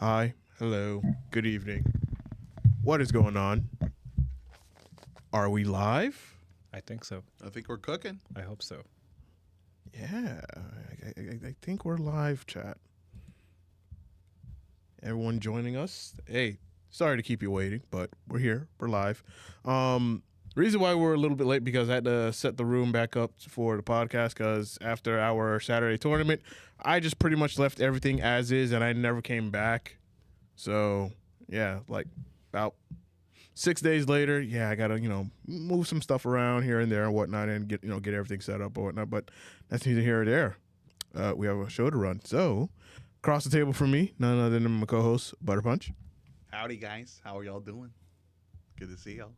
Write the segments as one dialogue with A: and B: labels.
A: Hi, hello, good evening. What is going on? Are we live?
B: I think so.
C: I think we're cooking.
B: I hope so.
A: Yeah, I think we're live, chat. Everyone joining us. Hey, sorry to keep you waiting, but we're here. We're live. Reason why we're a little bit late because I had to set the room back up for the podcast because after our Saturday tournament, I just pretty much left everything as is and I never came back. So yeah, like about 6 days later, yeah, I gotta move some stuff around here and there and whatnot and get everything set up or whatnot. But that's neither here or there. We have a show to run. So across the table from me, none other than my co-host Butter Punch.
C: Howdy, guys. How are y'all doing? Good to see y'all.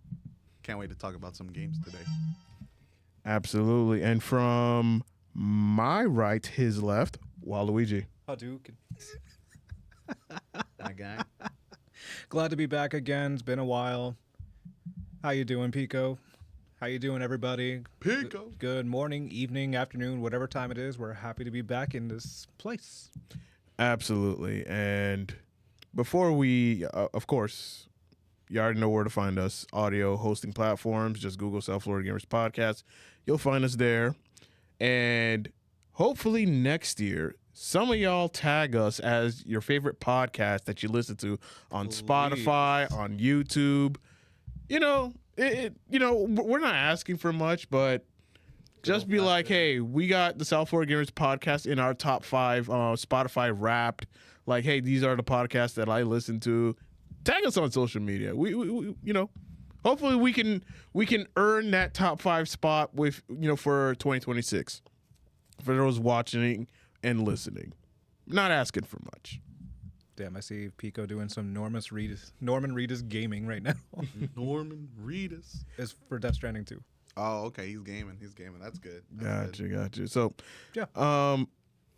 C: Can't wait to talk about some games today.
A: Absolutely. And from my right, his left, Waluigi.
B: Hadouken.
C: My guy.
B: Glad to be back again. It's been a while. How you doing, Pico? How you doing, everybody?
C: Pico.
B: Good morning, evening, afternoon, whatever time it is. We're happy to be back in this place.
A: Absolutely. And before we, of course, you already know where to find us. Audio hosting platforms. Just Google South Florida Gamers Podcast. You'll find us there. And hopefully next year, some of y'all tag us as your favorite podcast that you listen to on Spotify, on YouTube. We're not asking for much, but just be like, hey, we got the South Florida Gamers Podcast in our top 5 Spotify Wrapped. Like, hey, these are the podcasts that I listen to. Tag us on social media. We hopefully we can earn that top 5 spot with for 2026 for those watching and listening. Not asking for much.
B: Damn, I see Pico doing some Norman Reedus gaming right now.
C: Norman Reedus.
B: It's for Death Stranding 2.
C: Oh, okay. He's gaming. That's good.
A: Gotcha. So,
B: Yeah.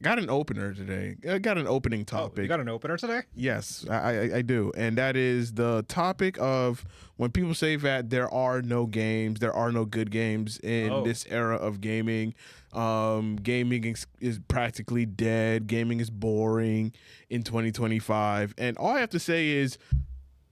A: Got an opener today. I got an opening topic.
B: Oh, you got an opener today?
A: Yes, I do. And that is the topic of when people say that there are no games, there are no good games in this era of gaming. Gaming is practically dead. Gaming is boring in 2025. And all I have to say is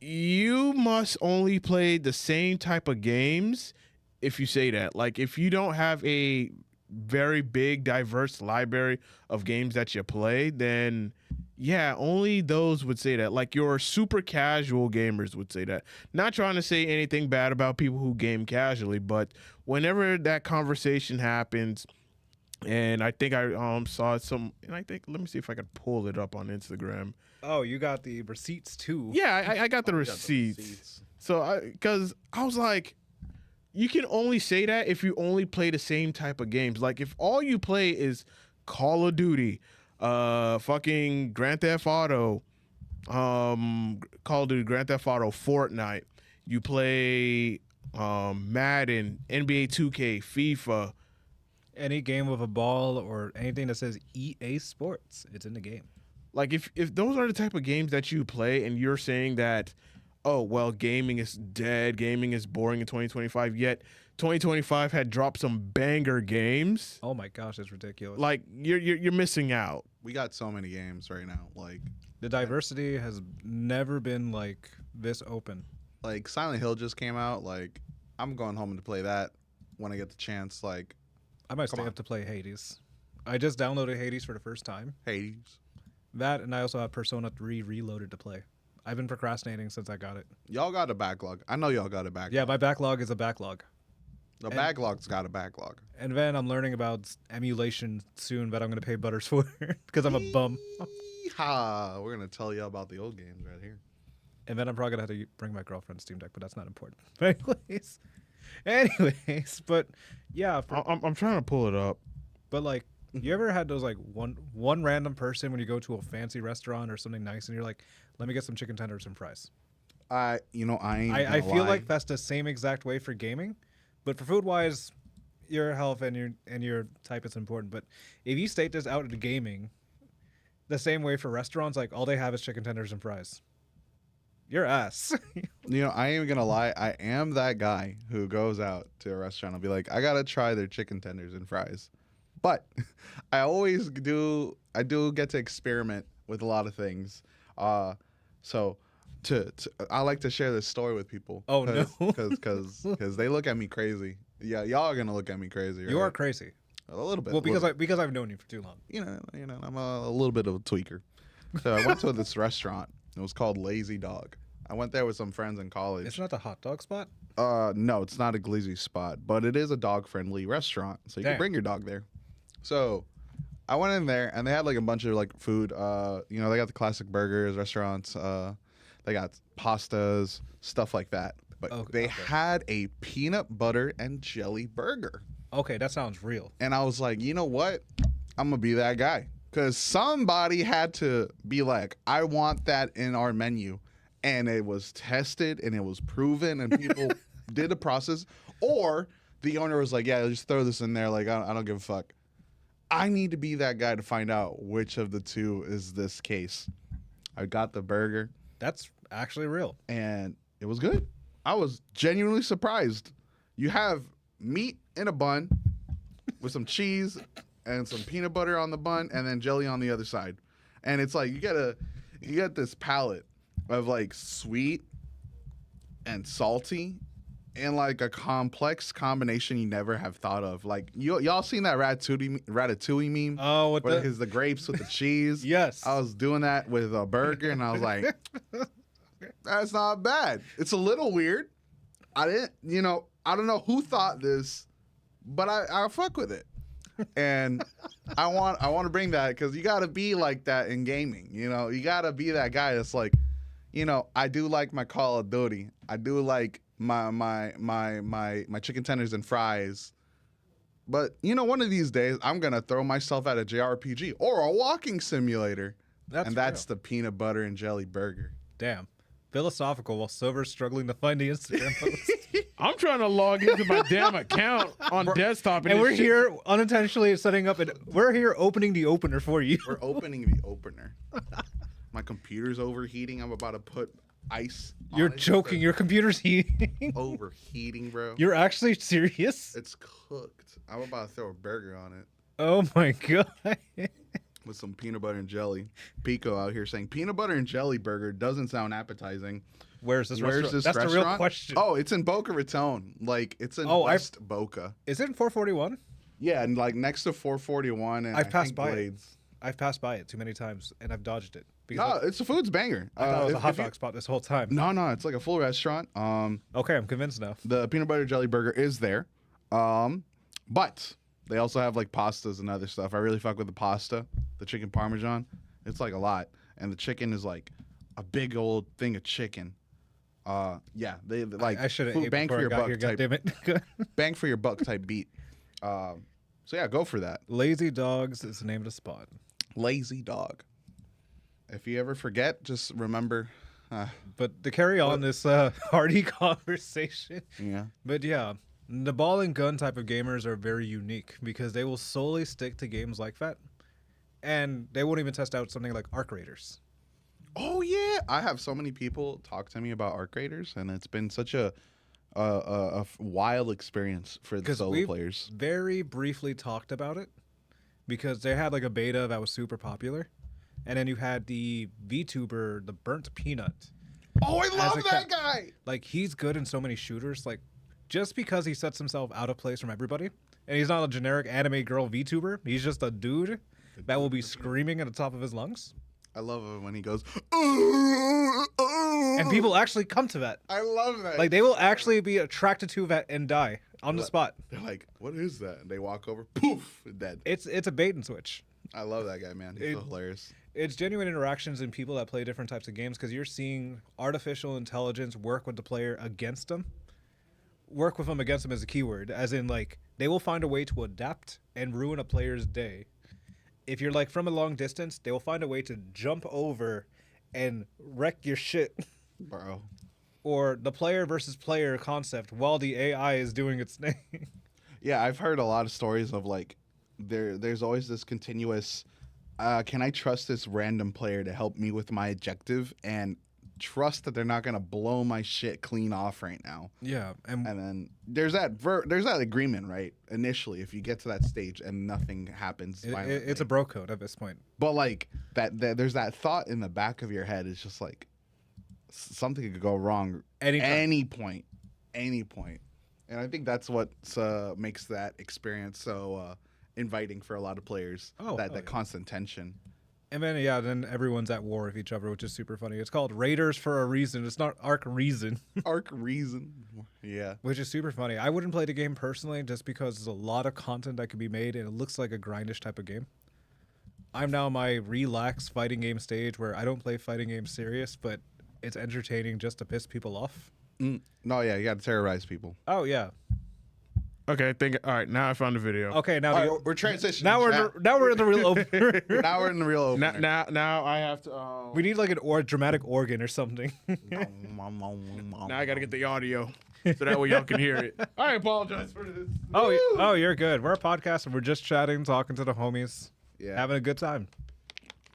A: you must only play the same type of games if you say that. Like, if you don't have a very big, diverse library of games that you play, then yeah, only those would say that. Like your super casual gamers would say that. Not trying to say anything bad about people who game casually, but whenever that conversation happens, and I think I saw some, and I think, let me see if I can pull it up on Instagram.
B: Oh, you got the receipts too.
A: Yeah, I got the receipts. So because I was like, you can only say that if you only play the same type of games. Like if all you play is Call of Duty, fucking Grand Theft Auto, Call of Duty, Grand Theft Auto, Fortnite, you play Madden, NBA 2K, FIFA.
B: Any game with a ball or anything that says EA Sports, it's in the game.
A: Like if those are the type of games that you play and you're saying that, oh, well, gaming is dead, gaming is boring in 2025, yet 2025 had dropped some banger games.
B: Oh my gosh, it's ridiculous.
A: Like, you're missing out.
C: We got so many games right now. Like
B: the diversity has never been like this open.
C: Like Silent Hill just came out. Like I'm going home to play that when I get the chance. Like
B: I might stay up to play Hades. I just downloaded Hades for the first time.
C: Hades.
B: That, and I also have Persona 3 Reloaded to play. I've been procrastinating since I got it.
C: Y'all got a backlog. I know y'all got a backlog.
B: Yeah, my backlog is a backlog.
C: The backlog's got a backlog.
B: And then I'm learning about emulation soon, but I'm going to pay Butters for it because I'm a bum.
C: Ha! We're going to tell y'all about the old games right here.
B: And then I'm probably going to have to bring my girlfriend's Steam Deck, but that's not important. But anyways, but yeah.
A: I'm trying to pull it up.
B: But like, you ever had those like one random person when you go to a fancy restaurant or something nice and you're like, let me get some chicken tenders and fries?
C: I
B: feel like that's the same exact way for gaming, but for food wise, your health and your type is important. But if you state this out into gaming, the same way for restaurants, like all they have is chicken tenders and fries. Your ass.
C: I ain't even gonna lie. I am that guy who goes out to a restaurant and be like, I gotta try their chicken tenders and fries. But I always do. I do get to experiment with a lot of things. So I like to share this story with people.
B: Oh, no.
C: Because they look at me crazy. Yeah, y'all are gonna look at me crazy. Right?
B: You are crazy.
C: A little bit.
B: Well, because I've known you for too long.
C: You know, I'm a little bit of a tweaker. So I went to this restaurant. It was called Lazy Dog. I went there with some friends in college.
B: It's not the hot dog spot?
C: No, it's not a glizzy spot, but it is a dog-friendly restaurant, so you can bring your dog there. So I went in there, and they had like a bunch of like food. You know, they got the classic burgers, restaurants. They got pastas, stuff like that. But they had a peanut butter and jelly burger.
B: Okay, that sounds real.
C: And I was like, you know what? I'm gonna be that guy, because somebody had to be like, I want that in our menu. And it was tested and it was proven and people did the process. Or the owner was like, yeah, just throw this in there. Like, I don't give a fuck. I need to be that guy to find out which of the two is this case. I got the burger.
B: That's actually real.
C: And it was good. I was genuinely surprised. You have meat in a bun with some cheese and some peanut butter on the bun and then jelly on the other side. And it's like, you get this palate of like sweet and salty and like a complex combination you never have thought of. Like y'all seen that ratatouille meme?
B: Oh, what
C: the grapes with the cheese?
B: Yes.
C: I was doing that with a burger and I was like, that's not bad. It's a little weird. I don't know who thought this, but I fuck with it. And I want to bring that, because you got to be like that in gaming. You know, you got to be that guy that's like, you know, I do like my Call of Duty. I do like my chicken tenders and fries. But, you know, one of these days, I'm going to throw myself at a JRPG or a walking simulator. That's the peanut butter and jelly burger.
B: Damn. Philosophical while Silver's struggling to find the Instagram post.
A: I'm trying to log into my damn account on desktop.
B: And we're here unintentionally setting up we're here opening the opener for you.
C: We're opening the opener. My computer's overheating. I'm about to put ice on
B: You're joking. Your computer's heating.
C: Overheating, bro.
B: You're actually serious?
C: It's cooked. I'm about to throw a burger on it.
B: Oh my god.
C: With some peanut butter and jelly. Pico out here saying peanut butter and jelly burger doesn't sound appetizing.
B: Where's this restaurant?
C: That's
B: the real question.
C: Oh, it's in Boca Raton. Like, it's in West Boca.
B: Is it in 441?
C: Yeah, and like next to 441 and
B: I've passed by
C: Blades.
B: I've passed by it too many times and I've dodged it.
C: No, it's a food's banger.
B: I thought it was a hot dog spot this whole time.
C: No, it's like a full restaurant.
B: Okay, I'm convinced now.
C: The peanut butter jelly burger is there. But they also have like pastas and other stuff. I really fuck with the pasta, the chicken parmesan. It's like a lot. And the chicken is like a big old thing of chicken. Yeah, they like
B: I should have bang for your buck type.
C: Bang for your buck type beat. So yeah, go for that.
B: Lazy Dogs is the name of the spot.
C: Lazy Dog. If you ever forget, just remember.
B: But to carry on this hearty conversation.
C: Yeah.
B: But yeah, the ball and gun type of gamers are very unique because they will solely stick to games like that, and they won't even test out something like Arc Raiders.
C: Oh yeah, I have so many people talk to me about Arc Raiders, and it's been such a wild experience for the solo players.
B: Very briefly talked about it because they had like a beta that was super popular, and then you had the VTuber, the Burnt Peanut.
C: Oh, I love that guy.
B: Like, he's good in so many shooters. Like, just because he sets himself out of place from everybody, and he's not a generic anime girl VTuber, he's just a dude that will be screaming at the top of his lungs.
C: I love it when he goes,
B: and people actually come to that.
C: I love that.
B: Like, they will actually be attracted to that and die on the spot.
C: They're like, what is that? And they walk over, poof, dead.
B: It's a bait and switch.
C: I love that guy, man. He's so hilarious.
B: It's genuine interactions in people that play different types of games because you're seeing artificial intelligence work with the player against them. Work with them against them is a keyword, as in, like, they will find a way to adapt and ruin a player's day. If you're, like, from a long distance, they will find a way to jump over and wreck your shit.
C: Bro.
B: Or the player versus player concept while the AI is doing its thing.
C: Yeah, I've heard a lot of stories of, like, there's always this continuous, can I trust this random player to help me with my objective and trust that they're not going to blow my shit clean off right now.
B: Yeah.
C: And then there's that agreement, right? Initially, if you get to that stage and nothing happens.
B: It's a bro code at this point.
C: But like that there's that thought in the back of your head. It's just like, something could go wrong
B: Anytime.
C: any point. And I think that's what makes that experience so inviting for a lot of players. That constant tension.
B: And then everyone's at war with each other, which is super funny. It's called Raiders for a reason. It's not Ark Reason.
C: Ark Reason. Yeah.
B: Which is super funny. I wouldn't play the game personally just because there's a lot of content that could be made, and it looks like a grindish type of game. I'm now in my relaxed fighting game stage where I don't play fighting games serious, but it's entertaining just to piss people off.
C: No, yeah, you got to terrorize people.
B: Oh, yeah.
A: Okay, all right, now I found the video.
B: Okay, now
C: we're transitioning.
B: Now we're in the real opener.
C: Now we're in the real opener.
A: Now I have to.
B: We need like a dramatic organ or something.
A: Now I got to get the audio so that way y'all can hear it. I apologize for this.
B: Oh, you're good. We're a podcast and we're just chatting, talking to the homies, having a good time.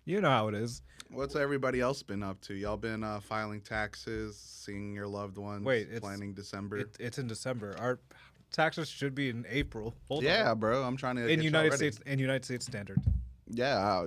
B: You know how it is.
C: What's everybody else been up to? Y'all been filing taxes, seeing your loved ones, planning December?
B: It's in December. Our taxes should be in April. Hold
C: on. Bro, I'm trying to
B: in United States standard.
C: Yeah,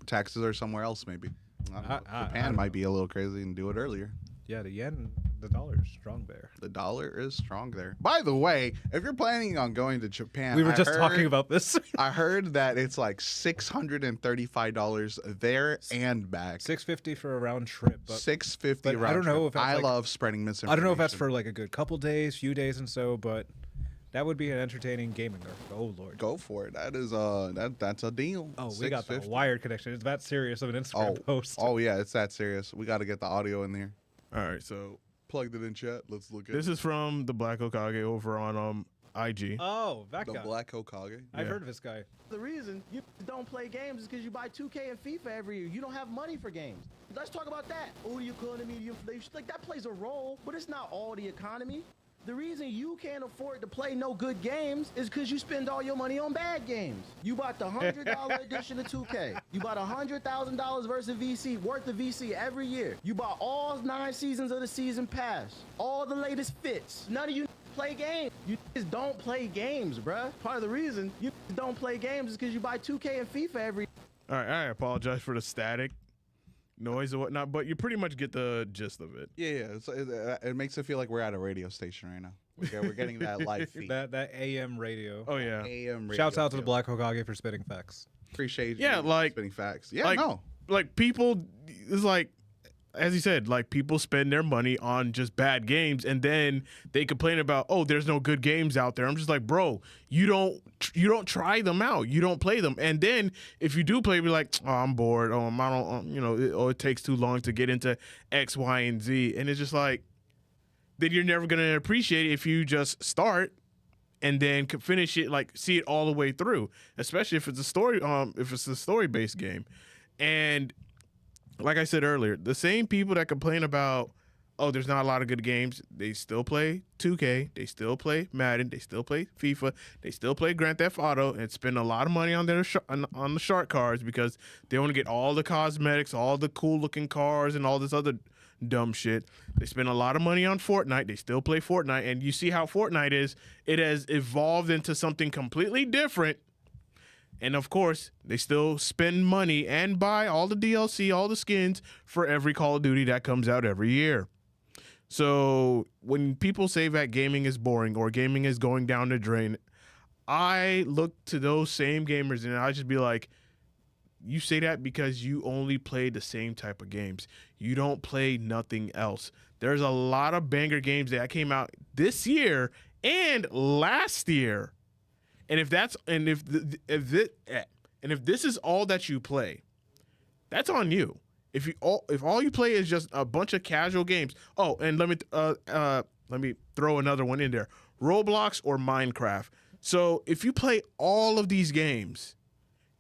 C: taxes are somewhere else maybe. Japan might be a little crazy and do it earlier.
B: Yeah, the yen, the dollar is strong there.
C: The dollar is strong there. By the way, if you're planning on going to Japan,
B: we were just talking about this.
C: I heard that it's like $635 there and back.
B: $650 for a round trip. But
C: $650 round. I don't know if I love spreading misinformation.
B: I don't know if that's for like a good couple days, few days, and so, but. That would be an entertaining gaming. Oh Lord,
C: go for it. That is that's a deal.
B: Oh, we got the wired connection. It's that serious of an Instagram post.
C: Oh yeah, it's that serious. We got to get the audio in there.
A: All right, so
C: plugged it in chat. Let's look at.
A: This is from the Black Hokage over on IG.
B: Oh, that guy.
C: The Black Hokage.
B: I've heard of this guy.
D: The reason you don't play games is because you buy 2K and FIFA every year. You don't have money for games. Let's talk about that. Oh, the economy, the inflation, like that plays a role, but it's not all the economy. The reason you can't afford to play no good games is because you spend all your money on bad games. You bought the $100 edition of 2K. You bought $100,000 worth of VC every year. You bought all 9 seasons of the season pass, all the latest fits. None of you play games. You just don't play games, bruh. Part of the reason you don't play games is because you buy 2K and FIFA every.
A: All right, I apologize for the static noise or whatnot, but you pretty much get the gist of it.
C: Yeah, it makes it feel like we're at a radio station right now. We're getting that live feed.
B: that AM radio.
A: Oh yeah,
C: AM radio.
B: Shouts out to the Black Hokage for spitting facts.
C: Appreciate you.
A: Yeah, like
C: spitting facts. Yeah,
A: like people. It's like, as you said, like people spend their money on just bad games, and then they complain about, oh, there's no good games out there. I'm just like, bro, you don't try them out, you don't play them, and then if you do play, be like, oh, I'm bored. Oh, I don't, it takes too long to get into X, Y, and Z, and it's just like, then you're never gonna appreciate it if you just start and then finish it, like see it all the way through, especially if it's a story-based game, and. Like I said earlier, the same people that complain about, oh, there's not a lot of good games, they still play 2K, they still play Madden, they still play FIFA, they still play Grand Theft Auto, and spend a lot of money on their on the shark cards because they want to get all the cosmetics, all the cool-looking cars, and all this other dumb shit. They spend a lot of money on Fortnite, they still play Fortnite, and you see how Fortnite is. It has evolved into something completely different. And of course, they still spend money and buy all the DLC, all the skins for every Call of Duty that comes out every year. So when people say that gaming is boring or gaming is going down the drain, I look to those same gamers and I just be like, you say that because you only play the same type of games. You don't play nothing else. There's a lot of banger games that came out this year and last year. And if this is all that you play, that's on you. If all you play is just a bunch of casual games. Oh, and let me throw another one in there. Roblox or Minecraft. So if you play all of these games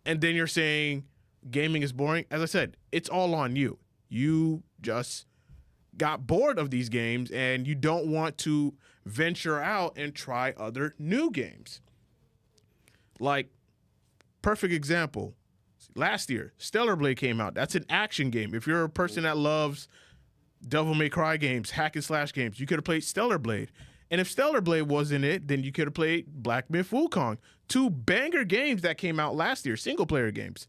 A: and then you're saying gaming is boring, as I said, it's all on you. You just got bored of these games and you don't want to venture out and try other new games. Like, perfect example, last year, Stellar Blade came out. That's an action game. If you're a person that loves Devil May Cry games, hack and slash games, you could have played Stellar Blade. And if Stellar Blade wasn't it, then you could have played Black Myth Wukong. 2 banger games that came out last year, single-player games.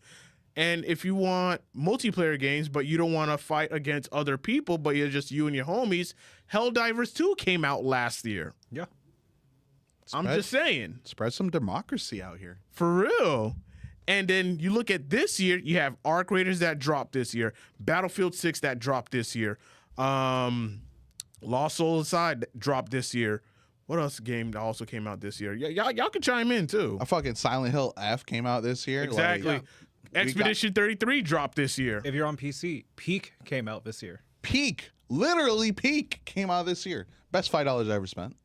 A: And if you want multiplayer games, but you don't want to fight against other people, but you're just you and your homies, Helldivers 2 came out last year.
B: Yeah.
A: I'm just saying.
C: Spread some democracy out here.
A: For real. And then you look at this year, you have Arc Raiders that dropped this year, Battlefield 6 that dropped this year, Lost Soul Aside dropped this year. What else game that also came out this year? Y'all can chime in too.
C: A fucking Silent Hill F came out this year.
A: Exactly. Expedition 33 dropped this year.
B: If you're on PC, Peak came out this year.
C: Peak, literally Peak came out this year. Best $5 I ever spent.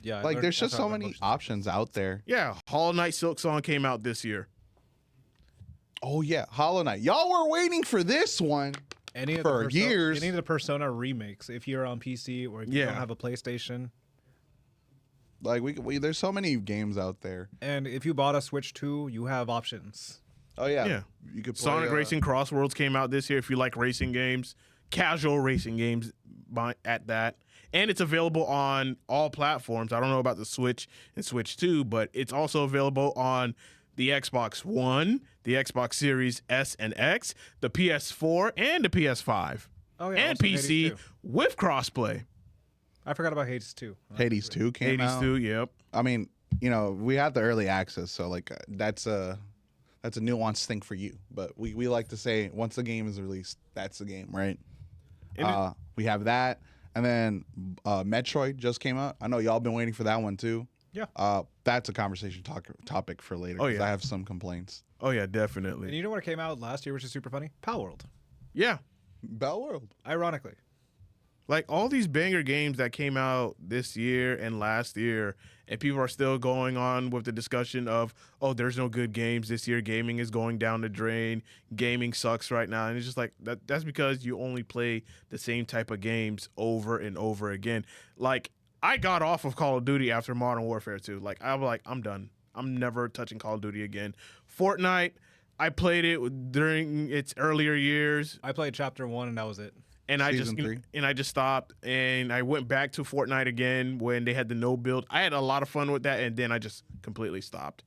B: Yeah,
C: like there's just so many options out there.
A: Yeah, Hollow Knight Silksong came out this year.
C: Oh yeah, Hollow Knight. Y'all were waiting for this one for years.
B: Any of the Persona remakes, if you're on PC or if you don't have a PlayStation.
C: Like we there's so many games out there.
B: And if you bought a Switch 2, you have options.
C: Oh yeah.
A: Yeah.
C: You could play,
A: Sonic Racing Crossworlds came out this year if you like racing games, casual racing games at that. And it's available on all platforms. I don't know about the Switch and Switch 2, but it's also available on the Xbox One, the Xbox Series S and X, the PS4, and the PS5.
B: Oh, yeah,
A: and PC with crossplay.
B: I forgot about Hades 2.
C: Hades 2 came out.
A: Hades 2, yep.
C: I mean, you know, we had the early access, so like that's a nuanced thing for you. But we like to say once the game is released, that's the game, right? We have that. And then Metroid just came out. I know y'all been waiting for that one too.
B: Yeah.
C: That's a conversation topic for later.
A: Oh, yeah.
C: I have some complaints.
A: Oh, yeah, definitely.
B: And you know what came out last year, which is super funny? PalWorld.
A: Yeah.
C: PalWorld.
B: Ironically.
A: Like all these banger games that came out this year and last year, and people are still going on with the discussion of, oh, there's no good games this year. Gaming is going down the drain. Gaming sucks right now. And it's just like, that's because you only play the same type of games over and over again. Like, I got off of Call of Duty after Modern Warfare 2. Like, I'm done. I'm never touching Call of Duty again. Fortnite, I played it during its earlier years.
B: I played Chapter 1 and that was it.
A: And I just stopped, and I went back to Fortnite again when they had the no build. I had a lot of fun with that, and then I just completely stopped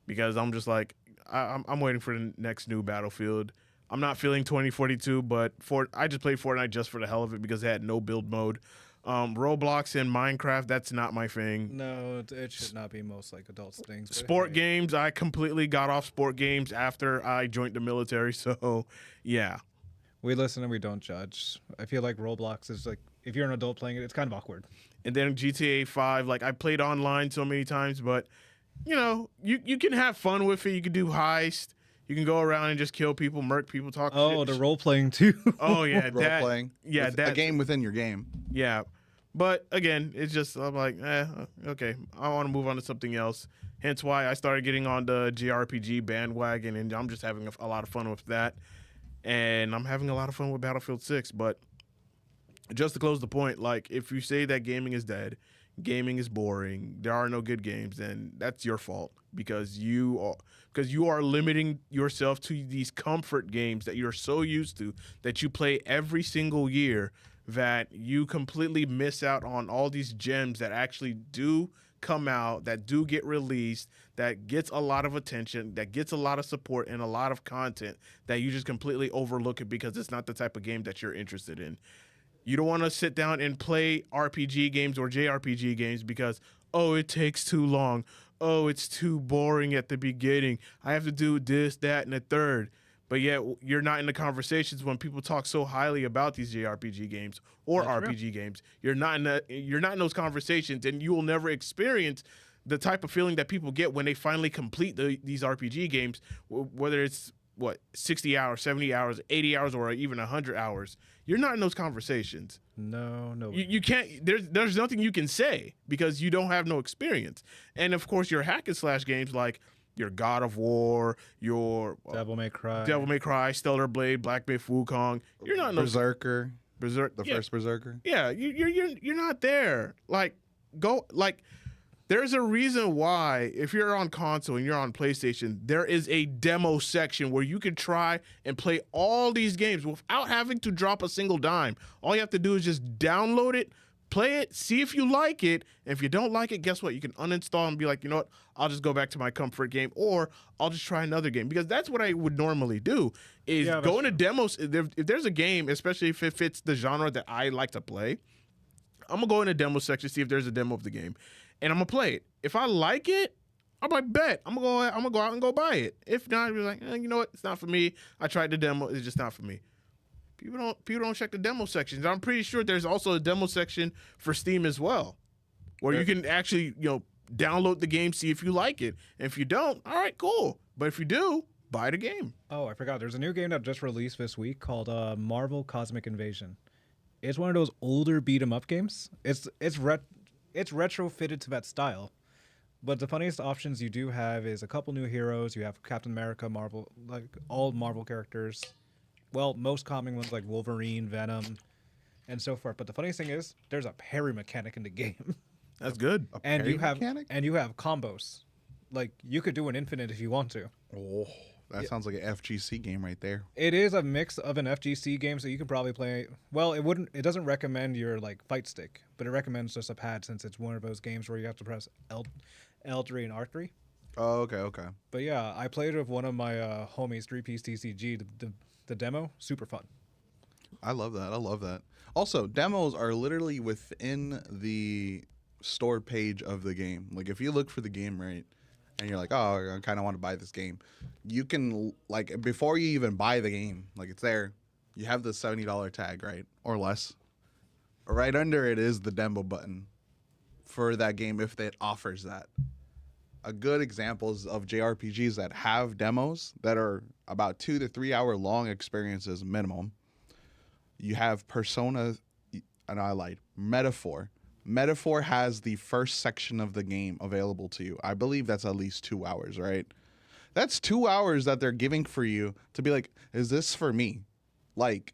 A: because I'm just like, I'm waiting for the next new Battlefield. I'm not feeling 2042, but I just played Fortnite just for the hell of it because it had no build mode. Roblox and Minecraft, that's not my thing.
B: No, it should not be most like adults things.
A: Sport games, I completely got off sport games after I joined the military, so yeah.
B: We listen and we don't judge. I feel like Roblox is like, if you're an adult playing it, it's kind of awkward.
A: And then GTA 5, like I played online so many times, but you know, you can have fun with it. You can do heist. You can go around and just kill people, murk people, talk shit.
B: Oh, the role playing too.
A: Oh yeah,
C: role playing.
A: Yeah,
C: a game within your game.
A: Yeah. But again, it's just I'm like, okay, I want to move on to something else. Hence why I started getting on the JRPG bandwagon, and I'm just having a lot of fun with that. And I'm having a lot of fun with Battlefield 6. But just to close the point, like if you say that gaming is dead, gaming is boring, there are no good games, then that's your fault because you are limiting yourself to these comfort games that you're so used to that you play every single year that you completely miss out on all these gems that actually do come out, that do get released, that gets a lot of attention, that gets a lot of support and a lot of content that you just completely overlook it because it's not the type of game that you're interested in. You don't want to sit down and play RPG games or JRPG games because, oh, it takes too long. Oh, it's too boring at the beginning. I have to do this, that, and the third. But yet you're not in the conversations when people talk so highly about these JRPG games or That's RPG real. Games. You're not in those conversations, and you will never experience the type of feeling that people get when they finally complete these RPG games, whether it's 60 hours, 70 hours, 80 hours, or even 100 hours. You're not in those conversations.
B: No.
A: You can't. There's nothing you can say because you don't have no experience. And of course, your hack and slash games like your God of War, your
B: Devil May
A: Cry, Stellar Blade, Black Myth Wukong. You're not in those,
C: Berserker. First Berserker.
A: Yeah, you're not there. There's a reason why if you're on console and you're on PlayStation, there is a demo section where you can try and play all these games without having to drop a single dime. All you have to do is just download it, play it, see if you like it. And if you don't like it, guess what? You can uninstall and be like, you know what? I'll just go back to my comfort game, or I'll just try another game, because that's what I would normally do. Is go into demos. If there's a game, especially if it fits the genre that I like to play, I'm gonna go in the demo section, see if there's a demo of the game, and I'm gonna play it. If I like it, I'm like, bet I'm gonna go out and go buy it. If not, you're like, you know what? It's not for me. I tried the demo. It's just not for me. People don't check the demo sections. I'm pretty sure there's also a demo section for Steam as well, where you can actually download the game, see if you like it. And if you don't, all right, cool. But if you do, buy the game.
B: Oh, I forgot. There's a new game that just released this week called Marvel Cosmic Invasion. It's one of those older beat 'em up games. It's retrofitted to that style. But the funniest options you do have is a couple new heroes. You have Captain America, Marvel, like all Marvel characters. Well, most common ones like Wolverine, Venom, and so forth. But the funniest thing is, there's a parry mechanic in the game.
A: That's good.
B: And you have combos. Like, you could do an infinite if you want to.
C: Oh, that sounds like an FGC game right there.
B: It is a mix of an FGC game, so you could probably play. Well, it doesn't recommend your like fight stick, but it recommends just a pad, since it's one of those games where you have to press L3 and R3.
C: Oh, okay.
B: But yeah, I played with one of my homies, 3-piece TCG. The demo, super fun.
C: I love that. Also, demos are literally within the store page of the game. Like, if you look for the game, right, and you're like, oh, I kind of want to buy this game, you can, like, before you even buy the game, like, it's there. You have the $70 tag, right, or less. Right under it is the demo button for that game, if it offers that. A good examples of JRPGs that have demos that are about 2 to 3 hour long experiences minimum. You have Persona, and I lied, Metaphor. Metaphor has the first section of the game available to you. I believe that's at least 2 hours, right? That's 2 hours that they're giving for you to be like, is this for me? Like,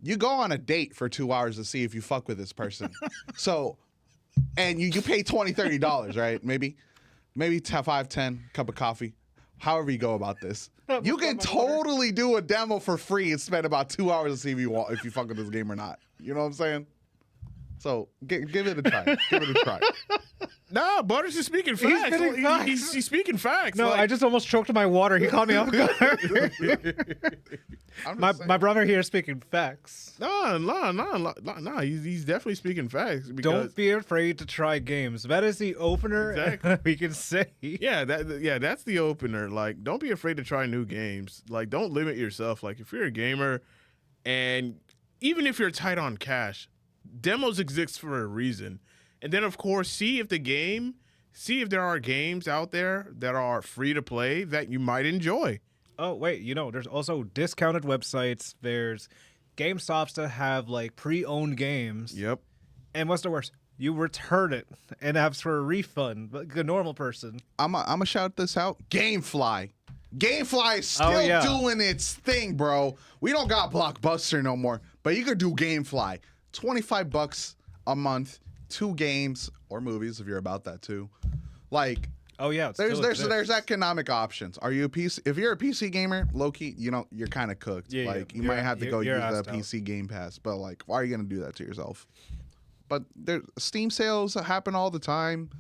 C: you go on a date for 2 hours to see if you fuck with this person. So, and you pay $20, $30, right? Maybe 5, 10, cup of coffee, however you go about this. You can totally do a demo for free and spend about 2 hours to see if you fuck with this game or not. You know what I'm saying? So give it a try. Give it a try.
A: Nah, Butters is speaking facts. He's speaking facts.
B: No, I just almost choked my water. He caught me off guard. my brother here is speaking facts.
A: Nah. He's definitely speaking facts.
B: Don't be afraid to try games. That is the opener. Exactly. We can say.
A: Yeah, that's the opener. Like, don't be afraid to try new games. Like, don't limit yourself. Like, if you're a gamer, and even if you're tight on cash, demos exist for a reason. And then, of course, see if there are games out there that are free to play that you might enjoy.
B: Oh, wait, there's also discounted websites. There's GameStops that have, like, pre-owned games.
A: Yep.
B: And what's the worst? You return it and ask for a refund, like a normal person.
C: I'm going to shout this out. Gamefly. Gamefly is still doing its thing, bro. We don't got Blockbuster no more, but you could do Gamefly. $25 a month, 2 games or movies if you're about that too. Like,
B: oh yeah,
C: there's economic options. Are you a PC? If you're a PC gamer, low key, you're kind of cooked. Yeah, like you might have to go use the PC Game Pass, but like, why are you gonna do that to yourself? But there, Steam sales happen all the time.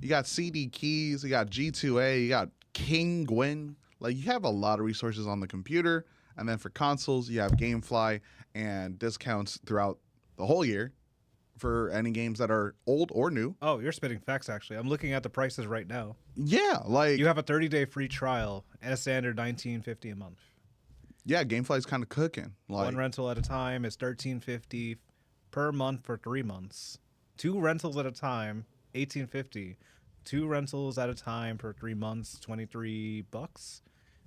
C: You got CD keys, you got G2A, you got Kinguin. Like, you have a lot of resources on the computer, and then for consoles, you have GameFly and discounts throughout the whole year for any games that are old or new.
B: Oh, you're spitting facts, actually. I'm looking at the prices right now.
C: Yeah, like...
B: You have a 30-day free trial at a standard $19.50 a month.
C: Yeah, Gamefly's kind of cooking. Like,
B: 1 rental at a time is $13.50 per month for 3 months. 2 rentals at a time, $18.50. 2 rentals at a time for 3 months, $23.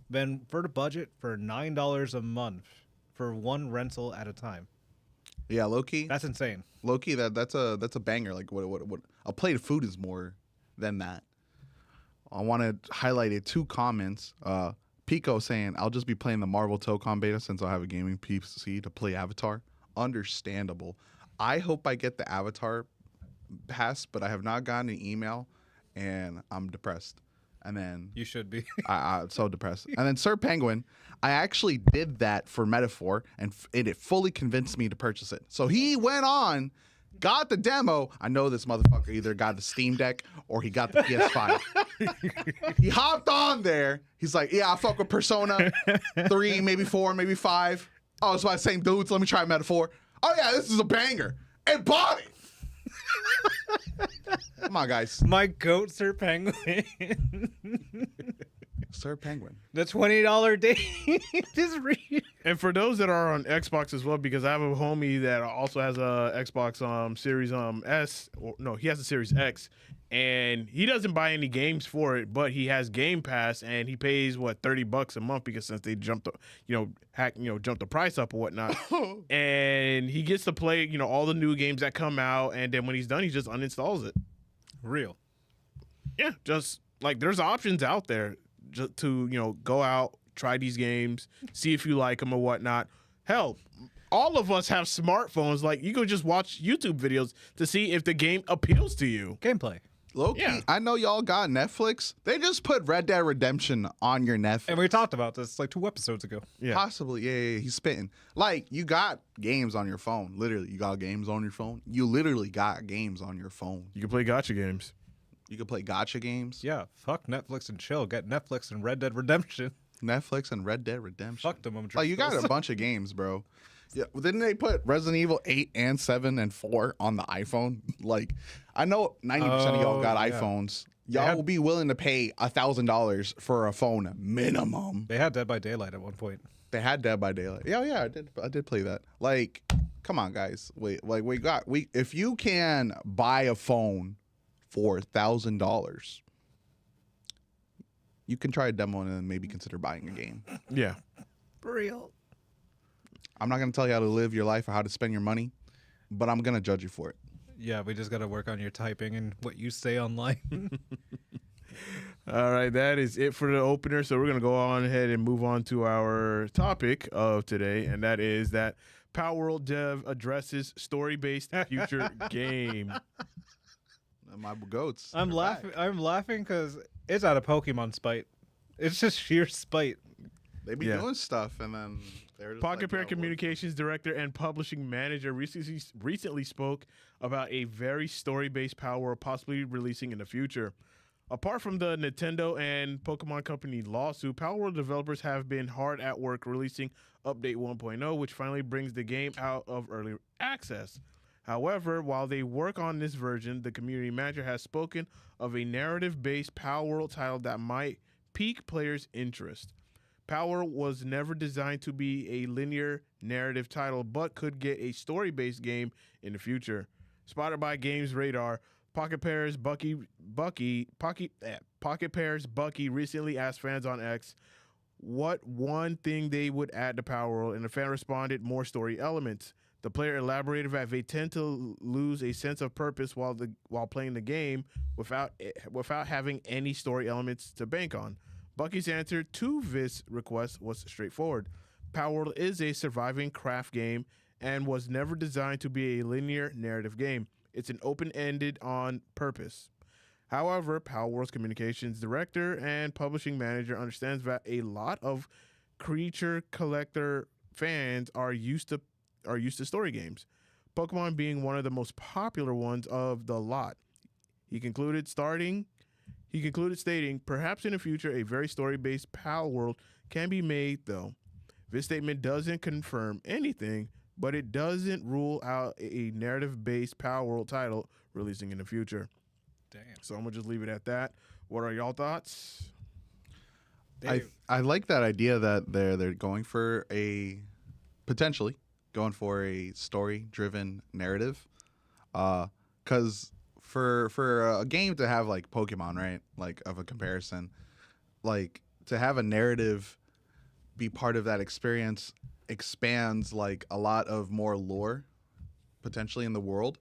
B: Then for the budget, for $9 a month for 1 rental at a time.
C: Yeah, low key.
B: That's insane.
C: Low key, that's a banger. Like, what a plate of food is more than that. I want to highlight 2 comments. Pico saying, "I'll just be playing the Marvel Tocon beta since I have a gaming PC to play Avatar." Understandable. I hope I get the Avatar pass, but I have not gotten an email, and I'm depressed. And then
B: you should be.
C: I'm so depressed. And then Sir Penguin, I actually did that for Metaphor, and it fully convinced me to purchase it. So he went on got the demo, I know this motherfucker either got the Steam Deck or he got the PS5. He hopped on there. He's like, yeah, I fuck with Persona 3, maybe 4, maybe 5. Oh, it's by the same dudes. Let me try Metaphor. Oh, yeah, this is a banger. And bought it. Come on, guys.
B: My goat, Sir Penguin.
C: Sir Penguin.
B: The $20 day is real.
A: And for those that are on Xbox as well, because I have a homie that also has a Xbox Series S, or no, he has a Series X, and he doesn't buy any games for it, but he has Game Pass, and he pays $30 a month because since they jumped the price up or whatnot, and he gets to play all the new games that come out, and then when he's done, he just uninstalls it.
B: Real.
A: Yeah, just like there's options out there just to go out, try these games, see if you like them or whatnot. Hell, all of us have smartphones. Like, you could just watch YouTube videos to see if the game appeals to you.
B: Gameplay.
C: Low-key, yeah. I know y'all got Netflix. They just put Red Dead Redemption on your Netflix.
B: And we talked about this like 2 episodes ago.
A: Yeah.
C: Possibly. Yeah, he's spitting. Like, you got games on your phone. Literally, you got games on your phone. You literally got games on your phone.
A: You can play gacha games.
C: You can play gacha games.
B: Yeah, fuck Netflix and chill. Get Netflix and Red Dead Redemption.
C: Netflix and Red Dead Redemption.
B: Fuck them.
C: Like, you got a bunch of games, bro. Yeah, didn't they put Resident Evil 8 and 7 and 4 on the iPhone? Like, I know 90% of y'all got iPhones. Y'all will be willing to pay $1,000 for a phone minimum.
B: They had Dead by Daylight at one point.
C: They had Dead by Daylight. Yeah, I did play that. Like, come on, guys. If you can buy a phone for $1,000, you can try a demo and then maybe consider buying a game.
A: Yeah.
B: For real.
C: I'm not going to tell you how to live your life or how to spend your money, but I'm going to judge you for it.
B: Yeah, we just got to work on your typing and what you say online.
A: All right, that is it for the opener. So we're going to go on ahead and move on to our topic of today, and that is that PalWorld Dev addresses story-based future game.
C: My goats.
B: I'm laughing because it's out of Pokemon spite. It's just sheer spite.
C: They be doing stuff, and then they're just
A: Pocket Pair Communications Director and Publishing Manager recently spoke about a very story-based PalWorld possibly releasing in the future. Apart from the Nintendo and Pokemon Company lawsuit, PalWorld developers have been hard at work releasing Update 1.0, which finally brings the game out of early access. However, while they work on this version, the community manager has spoken of a narrative-based PalWorld title that might pique players' interest. PalWorld was never designed to be a linear narrative title, but could get a story-based game in the future. Spotted by Games Radar, Pocket Pair's Bucky recently asked fans on X what one thing they would add to PalWorld, and the fan responded, more story elements. The player elaborated that they tend to lose a sense of purpose while playing the game without having any story elements to bank on. Bucky's answer to this request was straightforward. PalWorld is a surviving craft game and was never designed to be a linear narrative game. It's an open-ended on purpose. However, PalWorld's communications director and publishing manager understands that a lot of creature collector fans are used to story games, Pokemon being one of the most popular ones of the lot. He concluded stating, perhaps in the future a very story-based PalWorld can be made, though. This statement doesn't confirm anything, but it doesn't rule out a narrative-based PalWorld title releasing in the future.
B: Damn.
A: So I'm going to just leave it at that. What are y'all thoughts?
C: I like that idea that they're going for potentially going for a story-driven narrative, because for a game to have like Pokemon, right, like of a comparison, like to have a narrative be part of that experience expands like a lot of more lore potentially in the world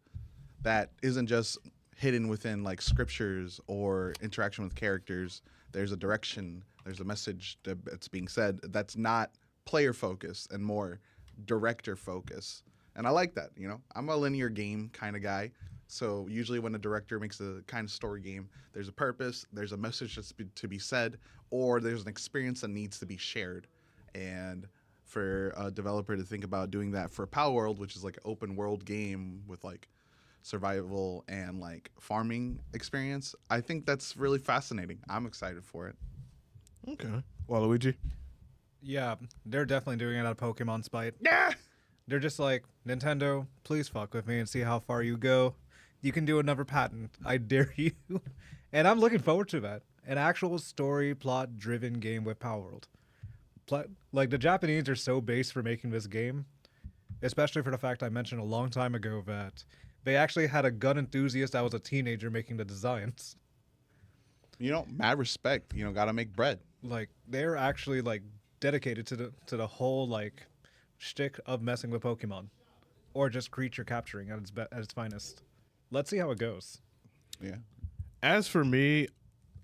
C: that isn't just hidden within like scriptures or interaction with characters. There's a direction, there's a message that's being said that's not player focused and more director focus. And I like that, I'm a linear game kind of guy. So usually when a director makes a kind of story game, there's a purpose, there's a message that's to be said, or there's an experience that needs to be shared. And for a developer to think about doing that for PalWorld, which is like an open world game with like survival and like farming experience. I think that's really fascinating. I'm excited for it.
A: Okay. Waluigi?
B: Yeah, they're definitely doing it out of Pokemon spite.
C: Yeah.
B: They're just like, Nintendo, please fuck with me and see how far you go. You can do another patent. I dare you. And I'm looking forward to that. An actual story plot driven game with PalWorld. Like, the Japanese are so base for making this game, especially for the fact I mentioned a long time ago that they actually had a gun enthusiast that was a teenager making the designs.
C: You know, mad respect. You know, gotta make bread.
B: Like, they're actually like dedicated to the whole like shtick of messing with Pokemon, or just creature capturing at its finest. Let's see how it goes.
C: Yeah.
A: As for me,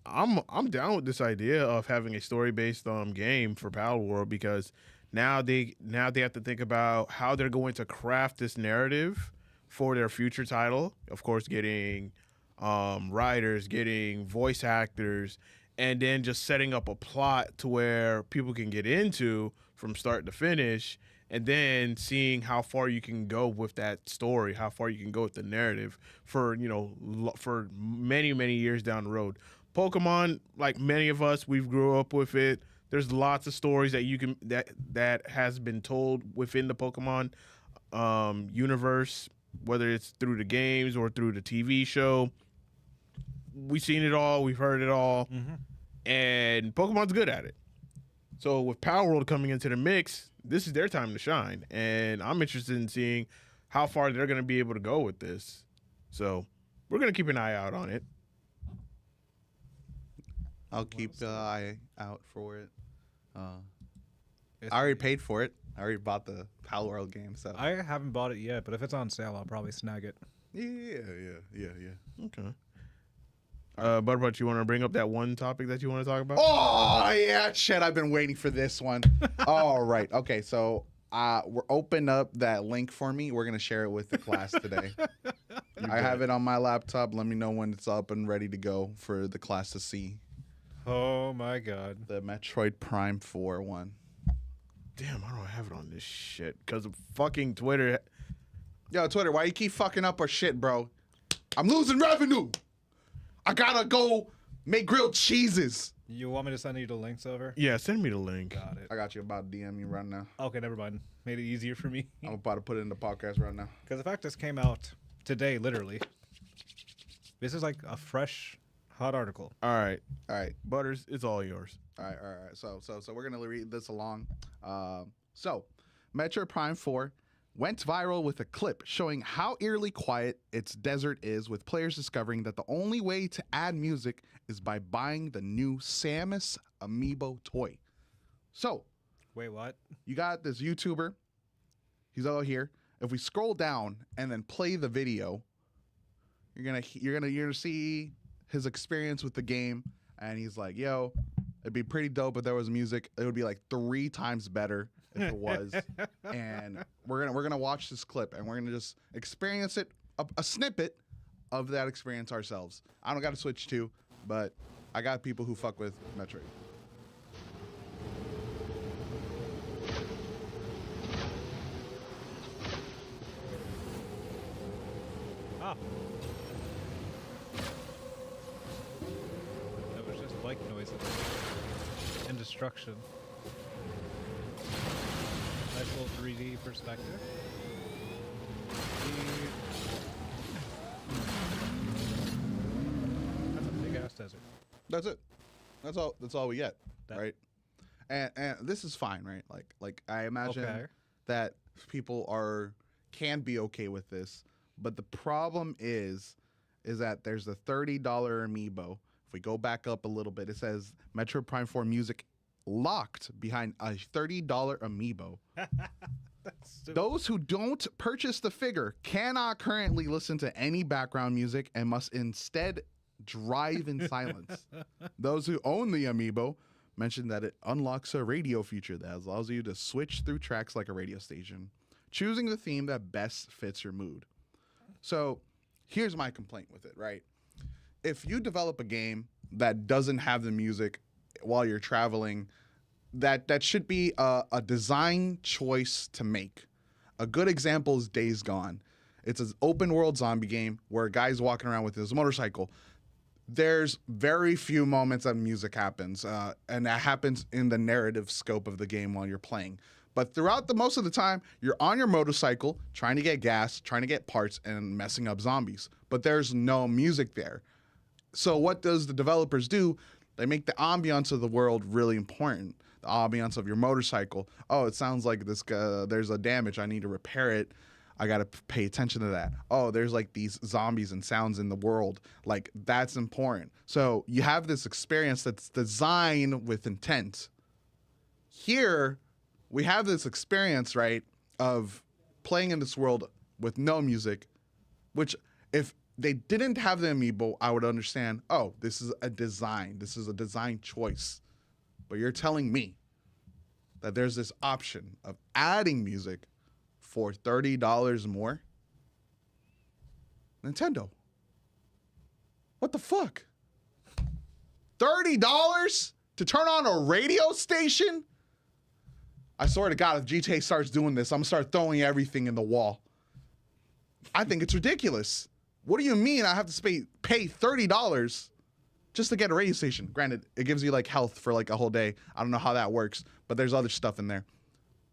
A: I'm down with this idea of having a story based game for PalWorld, because now they have to think about how they're going to craft this narrative for their future title. Of course, getting writers, getting voice actors, and then just setting up a plot to where people can get into from start to finish, and then seeing how far you can go with that story, how far you can go with the narrative for for many, many years down the road. Pokemon, like many of us, we've grew up with it. There's lots of stories that you can that has been told within the Pokemon universe, whether it's through the games or through the TV show. We've seen it all, we've heard it all, and Pokemon's good at it. So with PalWorld coming into the mix, this is their time to shine, and I'm interested in seeing how far they're going to be able to go with this. So we're going to keep an eye out on it.
C: I'll keep an eye out for it. I already paid for it. I already bought the PalWorld game, so
B: I haven't bought it yet, but if it's on sale, I'll probably snag it.
C: Yeah.
A: Okay. Butterbut, you want to bring up that one topic that you want to talk about?
C: Oh, yeah, shit. I've been waiting for this one. All right. Okay, so we're open up that link for me. We're going to share it with the class today. I have it on my laptop. Let me know when it's up and ready to go for the class to see.
B: Oh, my God.
C: The Metroid Prime 4 one.
A: Damn, I don't have it on this shit because of fucking Twitter.
C: Yo, Twitter, why you keep fucking up our shit, bro? I'm losing revenue. I gotta go make grilled cheeses.
B: You want me to send you the links over?
A: Yeah, send me the link.
B: Got it.
C: I got you about to DM you right now.
B: Okay, never mind. Made it easier for me.
C: I'm about to put it in the podcast right now.
B: Because the fact this came out today, literally. This is like a fresh, hot article.
A: All right, Butters, it's all yours.
C: All right. So we're gonna read this along. So, Metroid Prime 4 went viral with a clip showing how eerily quiet its desert is, with players discovering that the only way to add music is by buying the new Samus amiibo toy. So,
B: wait, what?
C: You got this YouTuber. He's out here. If we scroll down and then play the video, you're gonna see his experience with the game, and he's like, "Yo, it'd be pretty dope if there was music. It would be like 3 times better if it was." And we're gonna watch this clip, and we're gonna just experience it, a snippet of that experience ourselves. I don't got to Switch 2, but I got people who fuck with Metroid.
B: Ah. That was just bike noises and destruction. Nice little 3D perspective. That's a big ass desert.
C: That's it. That's all we get, right? And this is fine, right? Like I imagine that people can be okay with this, but the problem is that there's a $30 amiibo. If we go back up a little bit, it says Metroid Prime 4 music locked behind a $30 amiibo. Those who don't purchase the figure cannot currently listen to any background music and must instead drive in silence. Those who own the amiibo mentioned that it unlocks a radio feature that allows you to switch through tracks like a radio station, choosing the theme that best fits your mood. So here's my complaint with it, right? If you develop a game that doesn't have the music while you're traveling, that should be a design choice to make. A good example is Days Gone. It's an open world zombie game where a guy's walking around with his motorcycle. There's very few moments that music happens, and that happens in the narrative scope of the game while you're playing. But throughout most of the time, you're on your motorcycle trying to get gas, trying to get parts, and messing up zombies. But there's no music there. So what does the developers do? They make the ambiance of the world really important. The ambiance of your motorcycle. Oh, it sounds like this guy, there's a damage. I need to repair it. I got to pay attention to that. Oh, there's like these zombies and sounds in the world. Like, that's important. So you have this experience that's designed with intent. Here, we have this experience, right, of playing in this world with no music, which if they didn't have the amiibo, I would understand, oh, this is a design. This is a design choice. But you're telling me that there's this option of adding music for $30 more? Nintendo. What the fuck? $30 to turn on a radio station? I swear to God, if GTA starts doing this, I'm gonna start throwing everything in the wall. I think it's ridiculous. What do you mean I have to pay $30 just to get a radio station? Granted, it gives you like health for like a whole day. I don't know how that works, but there's other stuff in there.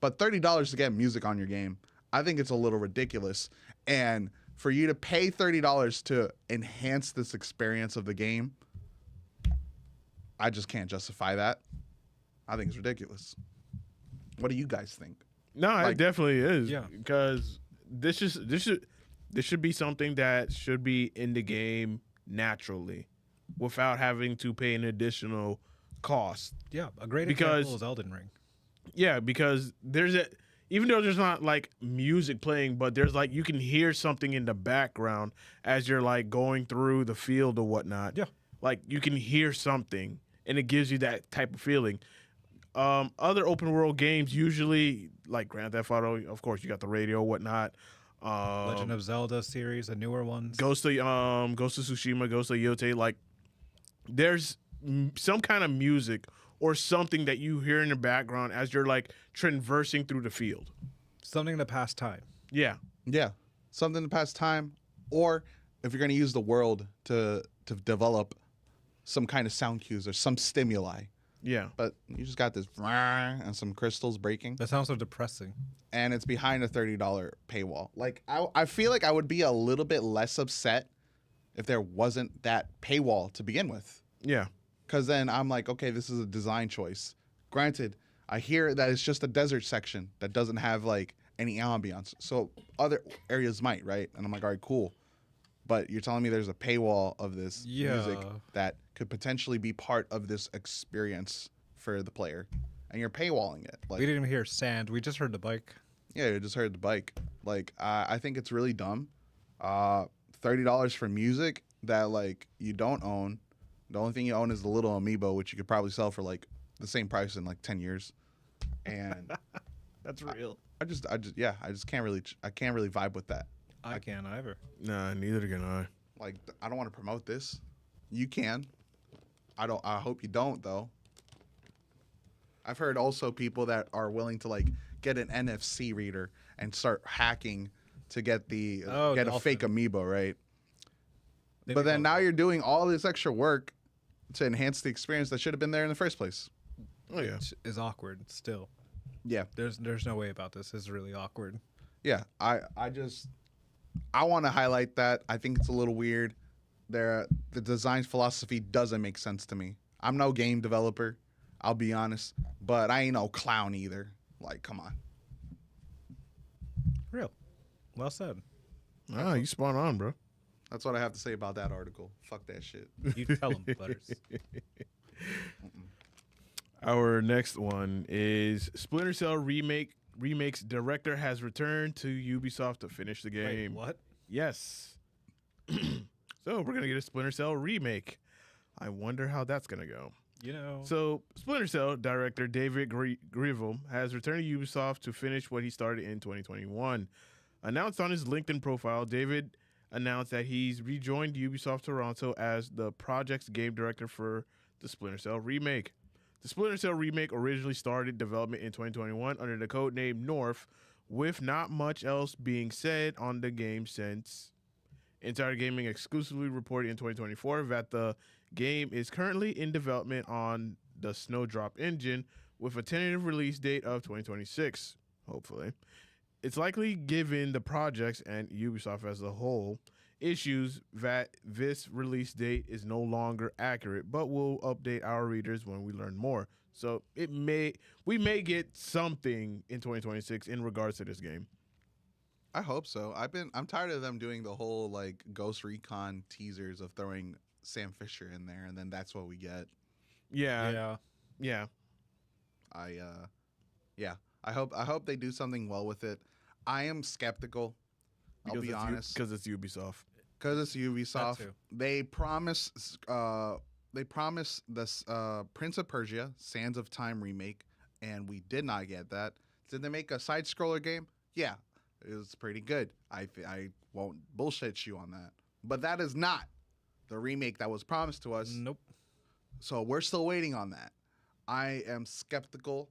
C: But $30 to get music on your game, I think it's a little ridiculous. And for you to pay $30 to enhance this experience of the game, I just can't justify that. I think it's ridiculous. What do you guys think?
A: No, it definitely is. Yeah, because this should be something that should be in the game naturally, without having to pay an additional cost.
B: Yeah, a great example is Elden Ring.
A: Yeah, because even though there's not like music playing, but there's like you can hear something in the background as you're like going through the field or whatnot.
B: Yeah,
A: like you can hear something, and it gives you that type of feeling. Other open world games usually, like Grand Theft Auto, of course, you got the radio, whatnot.
B: Legend of Zelda series, the newer ones.
A: Ghost of Tsushima, Ghost of Yote. Like, there's some kind of music or something that you hear in the background as you're like traversing through the field.
B: Something to pass time.
A: Yeah,
C: something to pass time, or if you're going to use the world to develop some kind of sound cues or some stimuli.
A: Yeah.
C: But you just got this and some crystals breaking.
B: That sounds so depressing.
C: And it's behind a $30 paywall. Like, I feel like I would be a little bit less upset if there wasn't that paywall to begin with.
A: Yeah.
C: Because then I'm like, okay, this is a design choice. Granted, I hear that it's just a desert section that doesn't have, like, any ambiance. So other areas might, right? And I'm like, all right, cool. But you're telling me there's a paywall of this music that could potentially be part of this experience for the player, and you're paywalling it.
B: Like, we didn't even hear sand. We just heard the bike.
C: Yeah, you just heard the bike. Like, I think it's really dumb. $30 for music that like you don't own. The only thing you own is the little amiibo, which you could probably sell for like the same price in like 10 years. And
B: that's real.
C: I just can't really vibe with that.
B: I can't either.
A: Nah, neither can I.
C: Like, I don't want to promote this. You can. I hope you don't, though. I've heard also people that are willing to like get an NFC reader and start hacking to get a fake amiibo, right? But then now you're doing all this extra work to enhance the experience that should have been there in the first place.
A: Oh yeah,
B: which is awkward still.
C: Yeah,
B: there's no way about this. It's really awkward.
C: Yeah, I want to highlight that. I think it's a little weird. The design philosophy doesn't make sense to me. I'm no game developer, I'll be honest, but I ain't no clown either. Like, come on.
B: Real. Well said.
A: Ah, you spot on, bro.
C: That's what I have to say about that article. Fuck that shit.
B: You tell them, Butters.
A: Our next one is Splinter Cell Remake's director has returned to Ubisoft to finish the game.
B: Wait, what?
A: Yes. So we're gonna get a Splinter Cell remake. I wonder how that's gonna go. So Splinter Cell director David Greville has returned to Ubisoft to finish what he started in 2021. Announced on his LinkedIn profile, David announced that he's rejoined Ubisoft Toronto as the project's game director for the Splinter Cell remake. The Splinter Cell remake originally started development in 2021 under the code name North, With not much else being said on the game since Insider Gaming exclusively reported in 2024 that the game is currently in development on the Snowdrop engine with a tentative release date of 2026, hopefully. It's likely, given the projects and Ubisoft as a whole issues, that this release date is no longer accurate, but we'll update our readers when we learn more. So we may get something in 2026 in regards to this game.
C: I hope so. I'm tired of them doing the whole like Ghost Recon teasers of throwing Sam Fisher in there, and then that's what we get.
A: Yeah.
C: I hope they do something well with it. I am skeptical. I'll be honest,
A: because it's Ubisoft.
C: They promise this Prince of Persia: Sands of Time remake, and we did not get that. Did they make a side scroller game? Yeah, it was pretty good. I won't bullshit you on that. But that is not the remake that was promised to us.
B: Nope.
C: So we're still waiting on that. I am skeptical,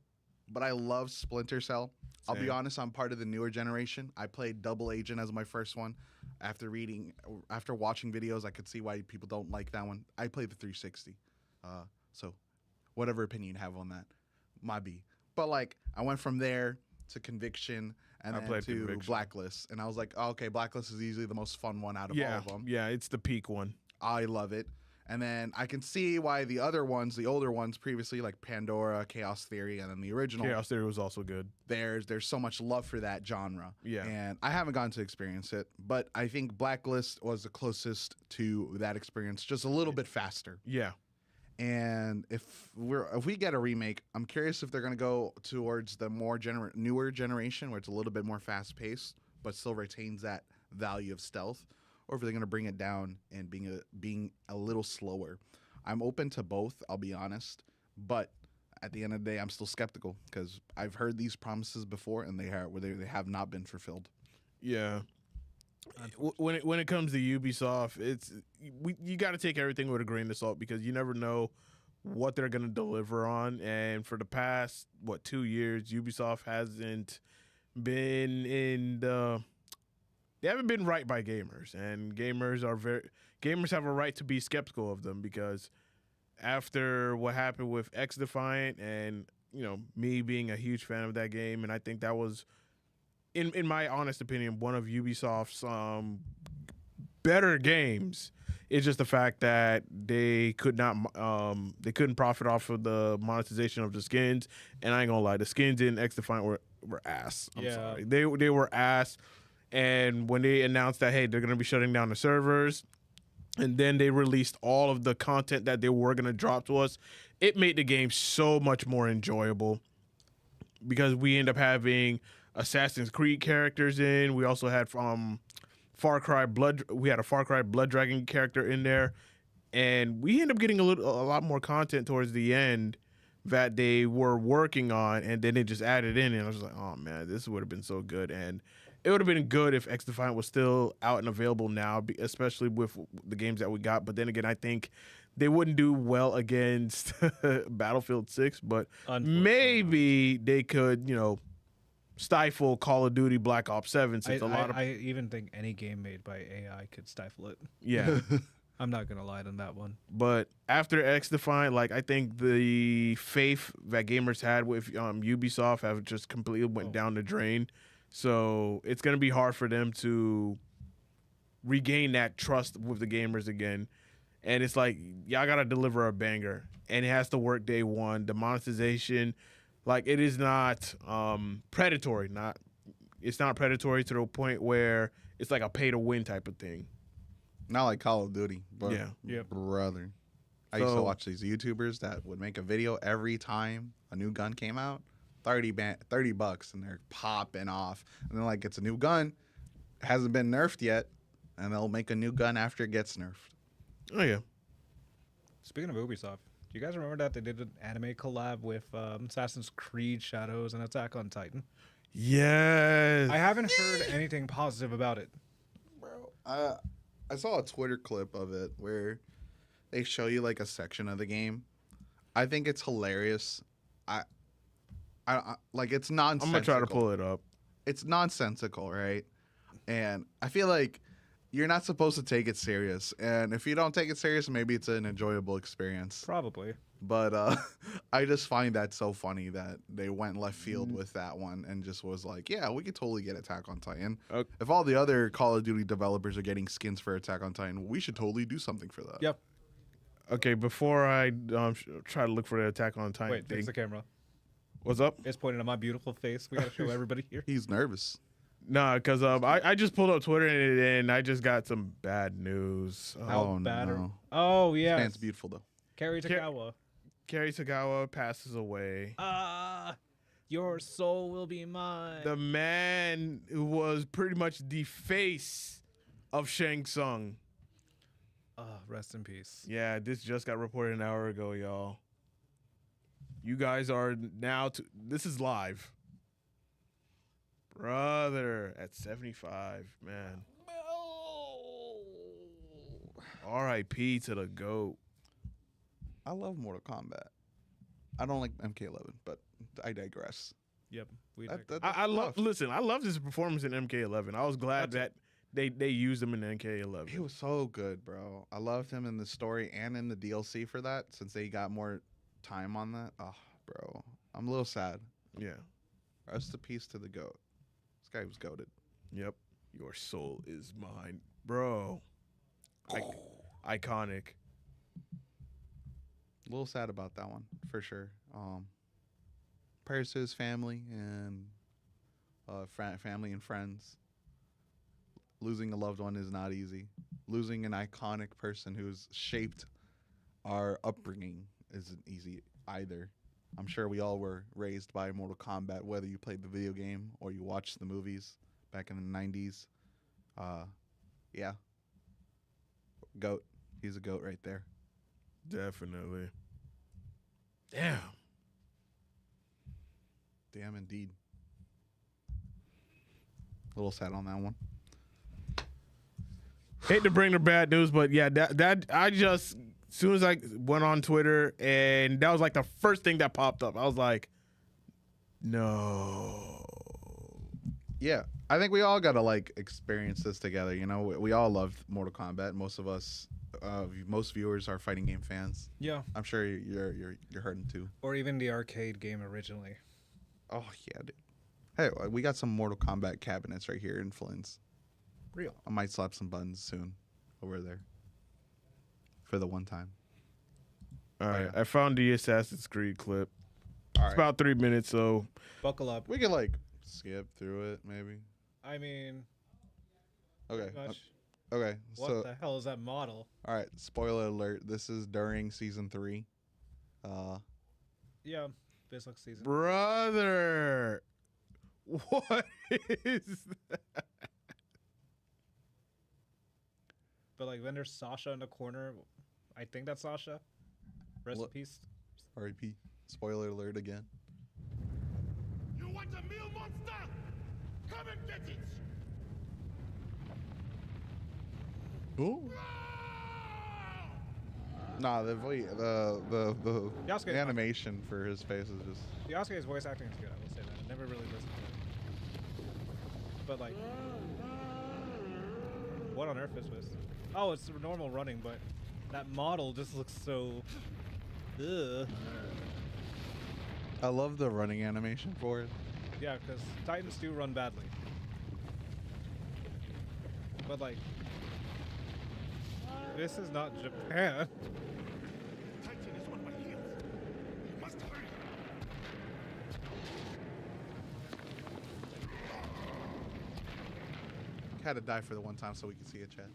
C: but I love Splinter Cell. I'll be honest, I'm part of the newer generation. I played Double Agent as my first one. After watching videos, I could see why people don't like that one. I played the 360. So whatever opinion you have on that, might be. But like, I went from there to Conviction and then to Conviction. Blacklist. And I was like, oh, okay, Blacklist is easily the most fun one out of all of them.
A: Yeah, it's the peak one.
C: I love it. And then I can see why the other ones, the older ones previously, like Pandora, Chaos Theory, and then the original.
A: Chaos Theory was also good.
C: There's so much love for that genre.
A: Yeah.
C: And I haven't gotten to experience it, but I think Blacklist was the closest to that experience, just a little bit faster.
A: Yeah.
C: And if we get a remake, I'm curious if they're going to go towards the more newer generation where it's a little bit more fast paced, but still retains that value of stealth, or if they're going to bring it down and being a little slower. I'm open to both, I'll be honest, but at the end of the day, I'm still skeptical because I've heard these promises before and they have not been fulfilled.
A: Yeah. When it comes to Ubisoft, you got to take everything with a grain of salt because you never know what they're going to deliver on. And for the past 2 years, Ubisoft hasn't been they haven't been right by gamers, and gamers have a right to be skeptical of them because after what happened with X Defiant and me being a huge fan of that game, and I think that was in my honest opinion one of Ubisoft's better games. It's just the fact that they couldn't profit off of the monetization of the skins, and I ain't gonna lie, the skins in X Defiant were ass. I'm sorry, they were ass. And when they announced that, hey, they're going to be shutting down the servers, and then they released all of the content that they were going to drop to us, it made the game so much more enjoyable because we end up having Assassin's Creed characters in. We also had Far Cry Blood Dragon character in there, and we end up getting a lot more content towards the end that they were working on, and then they just added in, and I was like, oh man, this would have been so good. And it would have been good if X Defiant was still out and available now, especially with the games that we got. But then again, I think they wouldn't do well against Battlefield 6, but maybe they could, stifle Call of Duty Black Ops 7.
B: I even think any game made by AI could stifle it.
A: Yeah.
B: I'm not going to lie on that one.
A: But after X Defiant, I think the faith that gamers had with Ubisoft have just completely went down the drain. So it's going to be hard for them to regain that trust with the gamers again. And it's like, y'all got to deliver a banger. And it has to work day one. The monetization, it is not predatory. It's not predatory to the point where it's like a pay-to-win type of thing.
C: Not like Call of Duty. But
A: yeah.
C: Brother. I used to watch these YouTubers that would make a video every time a new gun came out. $30 and they're popping off, and then it's a new gun, it hasn't been nerfed yet, and they'll make a new gun after it gets nerfed.
A: Oh yeah.
B: Speaking of Ubisoft, do you guys remember that they did an anime collab with Assassin's Creed Shadows and Attack on Titan?
A: Yes.
B: I haven't heard anything positive about it,
C: bro. I saw a Twitter clip of it where they show you a section of the game. I think it's hilarious. It's nonsensical.
A: I'm gonna try to pull it up.
C: it's nonsensical, right? And I feel like you're not supposed to take it serious. And if you don't take it serious, maybe it's an enjoyable experience.
B: Probably.
C: But I just find that so funny that they went left field with that one and just was like, yeah, we could totally get Attack on Titan. Okay. If all the other Call of Duty developers are getting skins for Attack on Titan, we should totally do something for that.
B: Yep.
A: Okay, before I try to look for the Attack on Titan
B: Wait, fix the camera.
A: What's up?
B: It's pointing at my beautiful face. We got to show everybody here.
C: He's nervous.
A: Nah, because I just pulled up Twitter and I just got some bad news.
B: How bad? No. Oh, yeah.
C: It's beautiful, though.
B: Carrie Tagawa.
A: Carrie Tagawa passes away.
B: Your soul will be mine.
A: The man who was pretty much the face of Shang Tsung.
B: Rest in peace.
A: Yeah, this just got reported an hour ago, y'all. You guys are now... This is live. Brother, at 75, man. R.I.P. to the GOAT.
C: I love Mortal Kombat. I don't like MK11, but I digress.
B: Yep.
A: I love his performance in MK11. I was glad that they used him in MK11.
C: He was so good, bro. I loved him in the story and in the DLC for that, since they got more time on that. Oh, bro. I'm a little sad.
A: Yeah.
C: Rest in peace to the GOAT. This guy was goated.
A: Yep. Your soul is mine. Bro. Iconic.
C: A little sad about that one, for sure. Prayers to his family and family and friends. Losing a loved one is not easy. Losing an iconic person who's shaped our upbringing isn't easy either. I'm sure we all were raised by Mortal Kombat, whether you played the video game or you watched the movies back in the 90s. Yeah. GOAT. He's a GOAT right there.
A: Definitely. Damn.
C: Damn, indeed. A little sad on that one.
A: Hate to bring the bad news, but yeah, that I just, as soon as I went on Twitter, and that was like the first thing that popped up. I was like, no.
C: Yeah, I think we all got to like experience this together. You know, we all love Mortal Kombat. Most of us, most viewers are fighting game fans.
B: Yeah,
C: I'm sure you're hurting too.
B: Or even the arcade game originally.
C: Oh yeah, dude. Hey, we got some Mortal Kombat cabinets right here in Flynn's.
B: Real.
C: I might slap some buttons soon over there for the one time.
A: All right, I found the Assassin's Creed clip.
C: All
A: it's about 3 minutes, so
B: buckle up.
C: We can like skip through it, maybe.
B: I mean,
C: okay. Okay.
B: What the hell is that model?
C: All right. Spoiler alert. This is during season 3.
B: Yeah, this looks season.
A: Brother, what is that?
B: But like when there's Sasha in the corner, I think that's Sasha. Rest in peace.
C: R.I.P. Spoiler alert again.
E: You want a meal monster? Come and get it.
C: Ooh. Nah, the animation for his face is just.
B: Yasuke's voice acting is good. I will say that. I never really listened to it. But like, what on earth is this? Oh, it's normal running, but that model just looks so. Ugh.
C: I love the running animation for it.
B: Yeah, because Titans do run badly. But like, this is not Japan.
E: Titan is on my heels. You must hurry.
C: Had to die for the one time so we could see it, chat.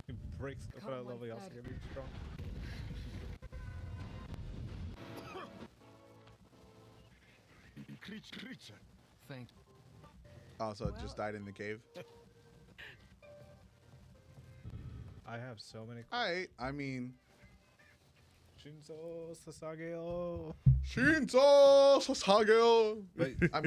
B: It breaks the level Yasuke being strong.
E: Creature.
F: Thank.
C: Oh, so it just died in the cave.
B: I have so many.
C: I mean.
B: Shinzo Sasageo.
C: Shinzo Sasageo.
B: But
C: I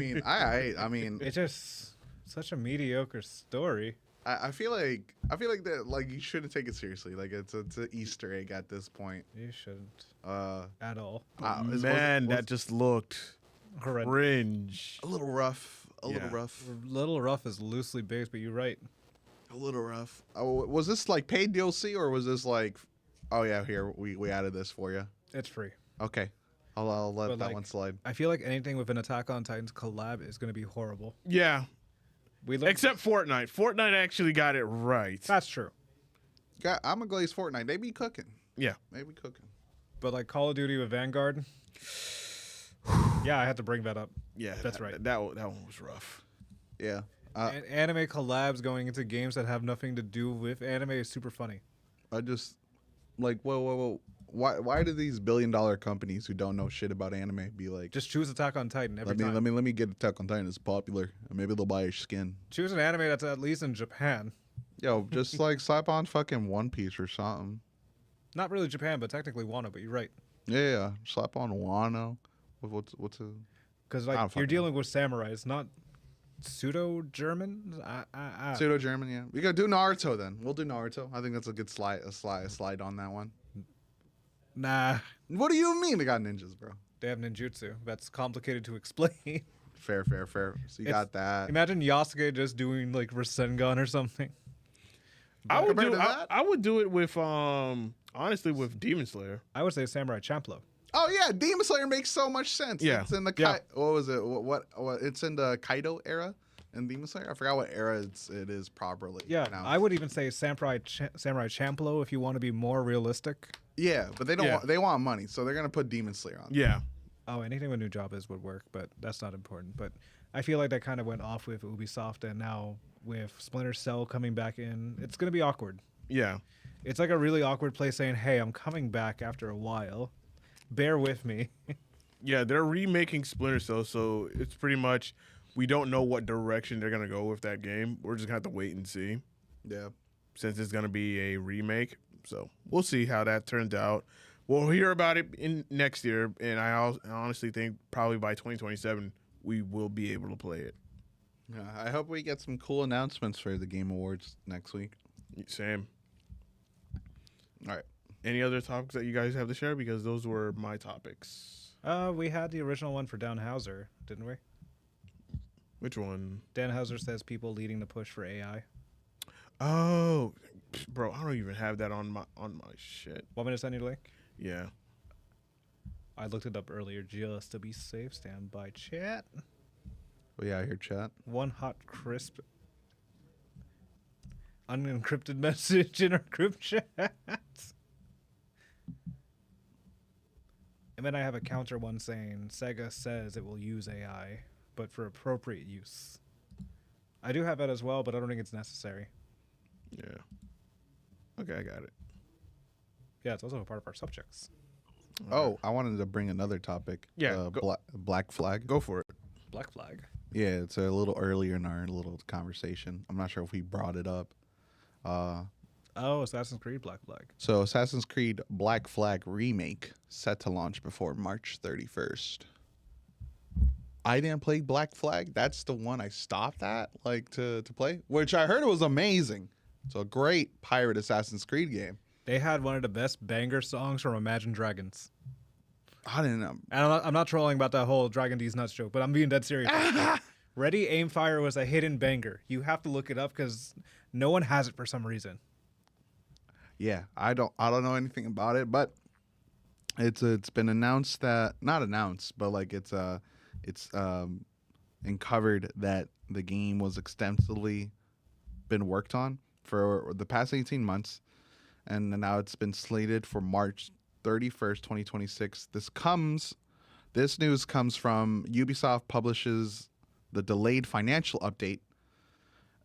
C: mean.
B: It's just such a mediocre story.
C: I feel like that like you shouldn't take it seriously. Like it's an Easter egg at this point.
B: You shouldn't. At all.
A: Man, that just looked
B: Horrendous.
A: Cringe.
C: A little rough. A little rough.
B: Little rough is loosely based, but you're right.
C: A little rough. Oh, was this like paid DLC or was this like, oh yeah, here we added this for you?
B: It's free.
C: Okay, I'll let
B: But,
C: that
B: like,
C: one slide.
B: I feel like anything with an Attack on Titan's collab is going to be horrible.
A: Yeah.
B: We learned
A: Except Fortnite. Fortnite actually got it right.
B: that's true.
C: I'm a glaze Fortnite. They be cooking.
A: Yeah.
C: They be cooking.
B: But like Call of Duty with Vanguard, yeah, I had to bring that up.
A: Yeah.
B: That's right.
A: That one was rough.
C: Yeah.
B: And anime collabs going into games that have nothing to do with anime is super funny.
C: I just like whoa. Why do these billion-dollar companies who don't know shit about anime be like,
B: Just choose Attack on Titan every time.
C: let me get Attack on Titan. It's popular, and maybe they'll buy your skin.
B: Choose an anime that's at least in Japan.
C: Yo, just like slap on fucking One Piece or something.
B: Not really Japan, but technically Wano. But you're right,
C: Yeah, slap on Wano. What's a
B: because
C: I don't
B: like you're
C: fucking
B: dealing with samurais, not pseudo German.
C: pseudo German? Yeah, we gotta do Naruto then. We'll do Naruto. I think that's a good slide on that one.
B: Nah,
C: What do you mean they got ninjas, bro?
B: they have ninjutsu. That's complicated to explain.
C: Fair. So you got that.
B: Imagine Yasuke just doing like Rasengan or something.
A: I would
C: compared
A: do
C: to that?
A: I would do it with honestly with Demon Slayer.
B: I would say Samurai Champloo.
C: Oh yeah, Demon Slayer makes so much sense.
A: Yeah.
C: It's in the
A: Yeah.
C: what was it? What? It's in the Kaido era in Demon Slayer. I forgot what era it is properly.
B: Yeah,
C: pronounced.
B: I would even say Samurai Champloo if you want to be more realistic.
C: Yeah, but they don't.
A: Yeah.
C: They want money, so they're gonna put Demon Slayer on.
A: Yeah.
B: Oh, anything with new jobbers would work, but that's not important. But I feel like that kind of went off with Ubisoft, and now with Splinter Cell coming back in, it's going to be awkward.
A: Yeah.
B: It's like a really awkward place saying, hey, I'm coming back after a while. Bear with me.
A: Yeah, they're remaking Splinter Cell, so it's pretty much we don't know what direction they're gonna go with that game. We're just gonna have to wait and see.
C: Yeah.
A: Since it's gonna be a remake. So we'll see how that turns out. We'll hear about it in next year, and I honestly think probably by 2027 we will be able to play it.
C: Yeah, I hope we get some cool announcements for the Game Awards next week.
A: Same.
C: All right.
A: Any other topics that you guys have to share? Because those were my topics.
B: We had the original one for Dan Houser, didn't we?
A: Which one?
B: Dan Houser says people leading the push for AI.
A: Oh, bro, I don't even have that on my shit.
B: Want me to send you the link?
A: Yeah.
B: I looked it up earlier just to be safe. Stand by, chat.
C: We out here, chat.
B: One hot, crisp, unencrypted message in our group chat. And then I have a counter one saying Sega says it will use AI, but for appropriate use. I do have that as well, but I don't think it's necessary.
A: Yeah. Okay, I got it.
B: Yeah, it's also a part of our subjects.
C: Oh, I wanted to bring another topic.
A: Yeah,
C: Black Flag.
A: Go for it.
B: Black Flag.
C: Yeah, it's a little earlier in our little conversation. I'm not sure if we brought it up.
B: Oh, Assassin's Creed Black Flag.
C: So Assassin's Creed Black Flag Remake set to launch before March 31st. I didn't play Black Flag. That's the one I stopped at, like, to play, which I heard it was amazing. It's a great pirate Assassin's Creed game.
B: They had one of the best banger songs from Imagine Dragons.
C: I didn't know.
B: And I'm not trolling about that whole Dragon D's nuts joke, but I'm being dead serious. Ready, Aim, Fire was a hidden banger. You have to look it up because no one has it for some reason.
C: Yeah, I don't know anything about it, but it's been announced that, not announced, but like it's uncovered that the game was extensively been worked on for the past 18 months, and now it's been slated for March 31st, 2026. This news comes from Ubisoft publishes the delayed financial update,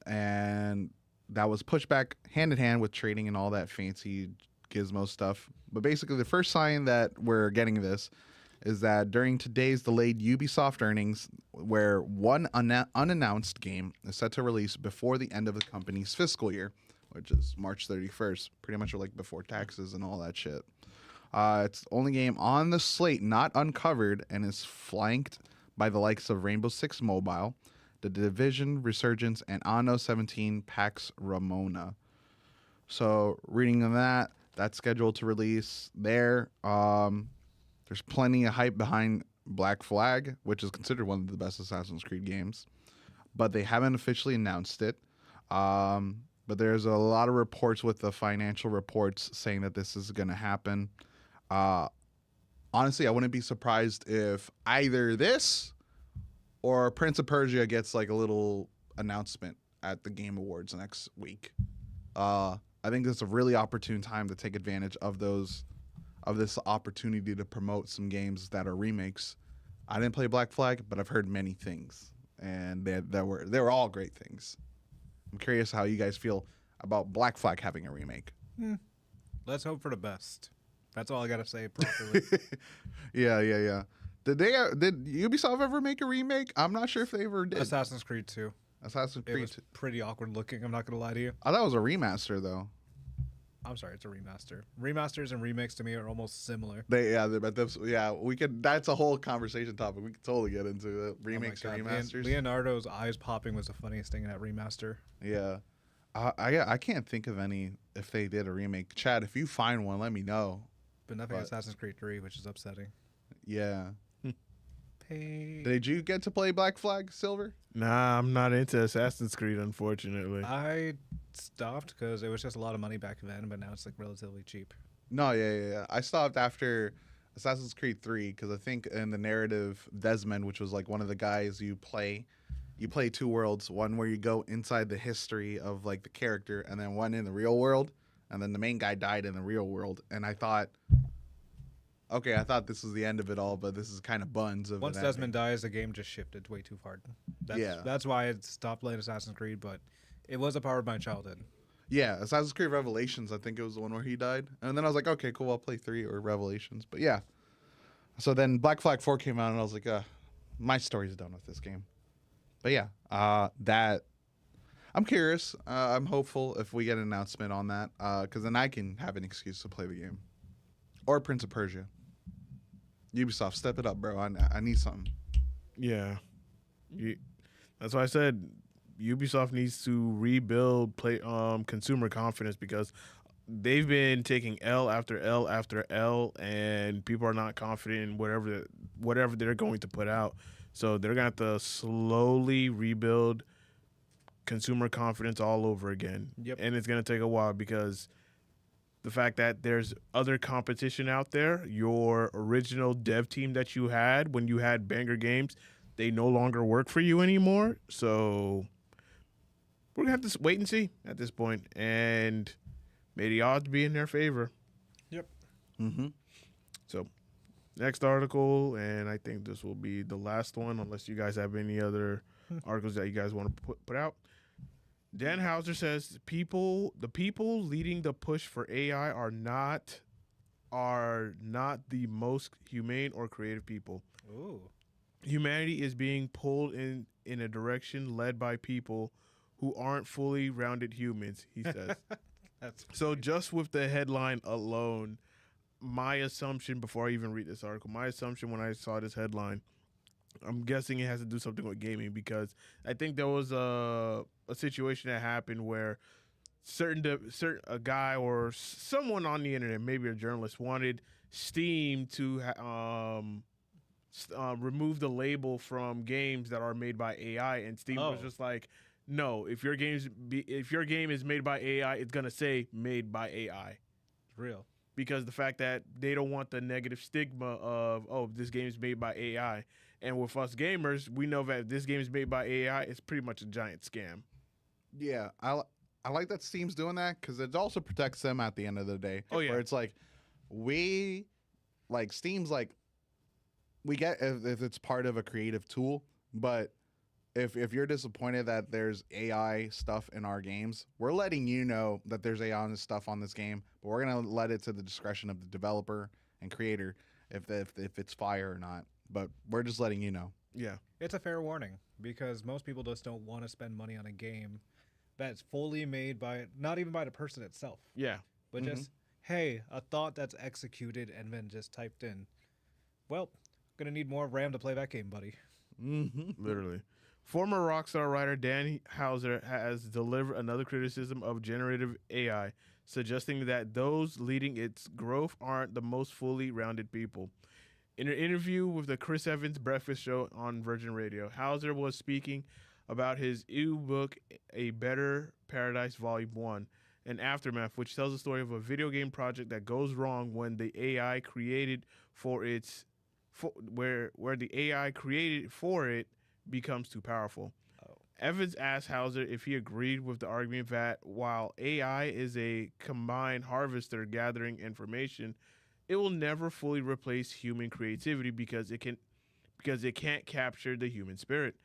C: and that was pushed back hand in hand with trading and all that fancy gizmo stuff. But basically, the first sign that we're getting this is that during today's delayed Ubisoft earnings, where one unannounced game is set to release before the end of the company's fiscal year, which is March 31st, pretty much like before taxes and all that shit. It's the only game on the slate not uncovered and is flanked by the likes of Rainbow Six Mobile, The Division Resurgence, and Anno 17 Pax Ramona. So reading on that's scheduled to release there. There's plenty of hype behind Black Flag, which is considered one of the best Assassin's Creed games, but they haven't officially announced it. But there's a lot of reports with the financial reports saying that this is going to happen. Honestly, I wouldn't be surprised if either this or Prince of Persia gets like a little announcement at the Game Awards next week. I think it's a really opportune time to take advantage of this opportunity to promote some games that are remakes. I didn't play Black Flag, but I've heard many things, and they were all great things. I'm curious how you guys feel about Black Flag having a remake.
B: Let's hope for the best. That's all I gotta say properly.
C: Yeah. Did Ubisoft ever make a remake? I'm not sure if they ever did.
B: Assassin's Creed 2.
C: Assassin's Creed.
B: It was pretty awkward looking. I'm not gonna lie to you.
C: I thought it was a remaster though.
B: I'm sorry, it's a remaster. Remasters and remakes to me are almost similar.
C: We could. That's a whole conversation topic. We could totally get into it. Remakes and remasters.
B: Leonardo's eyes popping was the funniest thing in that remaster.
C: Yeah, I can't think of any if they did a remake. Chad, if you find one, let me know.
B: But nothing Assassin's Creed 3, which is upsetting.
C: Yeah.
B: Pain.
C: Did you get to play Black Flag, Silver?
A: Nah, I'm not into Assassin's Creed, unfortunately.
B: I stopped because it was just a lot of money back then, but now it's like relatively cheap.
C: No, yeah. I stopped after Assassin's Creed 3 because I think in the narrative, Desmond, which was like one of the guys you play two worlds, one where you go inside the history of like the character, and then one in the real world, and then the main guy died in the real world, and I thought this was the end of it all, but this is kind of buns of
B: once Desmond dies, the game just shifted way too far. That's why I stopped playing Assassin's Creed, but it was a part of my childhood.
C: Yeah, Assassin's Creed Revelations, I think it was the one where he died, and then I was like, okay, cool, I'll play 3 or Revelations, but yeah. So then Black Flag 4 came out, and I was like, my story's done with this game. But yeah, that I'm curious. I'm hopeful if we get an announcement on that, because then I can have an excuse to play the game. Or Prince of Persia. Ubisoft, step it up, bro. I need something.
A: Yeah. That's why I said Ubisoft needs to rebuild consumer confidence, because they've been taking L after L after L, and people are not confident in whatever they're going to put out. So they're going to have to slowly rebuild consumer confidence all over again.
B: Yep.
A: And it's going to take a while, because the fact that there's other competition out there, your original dev team that you had when you had banger games, they no longer work for you anymore. So we're going to have to wait and see at this point. And may the odds be in their favor.
B: Yep.
C: Mm-hmm.
A: So next article, and I think this will be the last one, unless you guys have any other articles that you guys want to put out. Dan Houser says the people leading the push for AI are not the most humane or creative people.
B: Ooh.
A: Humanity is being pulled in a direction led by people who aren't fully rounded humans, he says. So just with the headline alone, my assumption, before I even read this article, my assumption when I saw this headline, I'm guessing it has to do something with gaming, because I think there was a situation that happened where a guy or someone on the internet, maybe a journalist, wanted Steam to remove the label from games that are made by AI, and Steam was just like, no, if your game is made by AI, it's gonna say made by AI.
B: It's real.
A: Because the fact that they don't want the negative stigma of, oh, this game is made by AI. And with us gamers, we know that if this game is made by AI, it's pretty much a giant scam.
C: Yeah, I like that Steam's doing that, because it also protects them at the end of the day.
A: Oh, yeah.
C: Where it's like, Steam's like, we get if it's part of a creative tool, but if you're disappointed that there's AI stuff in our games, we're letting you know that there's AI stuff on this game, but we're going to let it to the discretion of the developer and creator if it's fire or not. But we're just letting you know.
A: Yeah.
B: It's a fair warning, because most people just don't want to spend money on a game that's fully made by, not even by the person itself.
A: Yeah.
B: But just, hey, a thought that's executed and then just typed in. Well, gonna need more RAM to play that game, buddy.
C: Mm-hmm.
A: Literally. Former Rockstar writer Dan Houser has delivered another criticism of generative AI, suggesting that those leading its growth aren't the most fully rounded people. In an interview with the Chris Evans Breakfast Show on Virgin Radio, Hauser was speaking about his book, A Better Paradise Volume 1, and Aftermath, which tells the story of a video game project that goes wrong when the AI created for its where the AI created for it becomes too powerful. Evans asked Hauser if he agreed with the argument that while AI is a combined harvester gathering information, it will never fully replace human creativity because it can't capture the human spirit.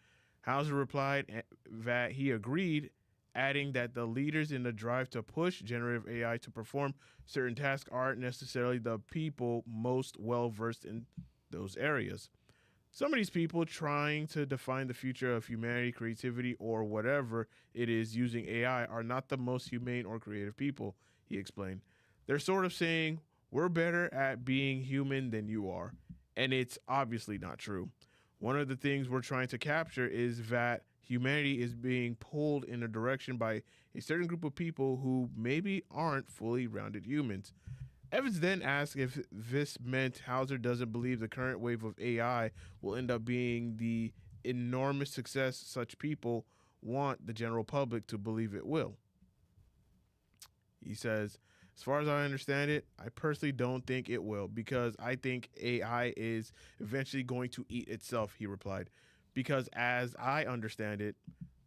A: Hauser replied that he agreed, adding that the leaders in the drive to push generative AI to perform certain tasks aren't necessarily the people most well-versed in those areas. Some of these people trying to define the future of humanity, creativity, or whatever it is using AI are not the most humane or creative people, he explained. They're sort of saying, we're better at being human than you are, and it's obviously not true. One of the things we're trying to capture is that humanity is being pulled in a direction by a certain group of people who maybe aren't fully rounded humans. Evans then asked if this meant Hauser doesn't believe the current wave of AI will end up being the enormous success such people want the general public to believe it will. He says, as far as I understand it, I personally don't think it will because I think AI is eventually going to eat itself, he replied. Because as I understand it,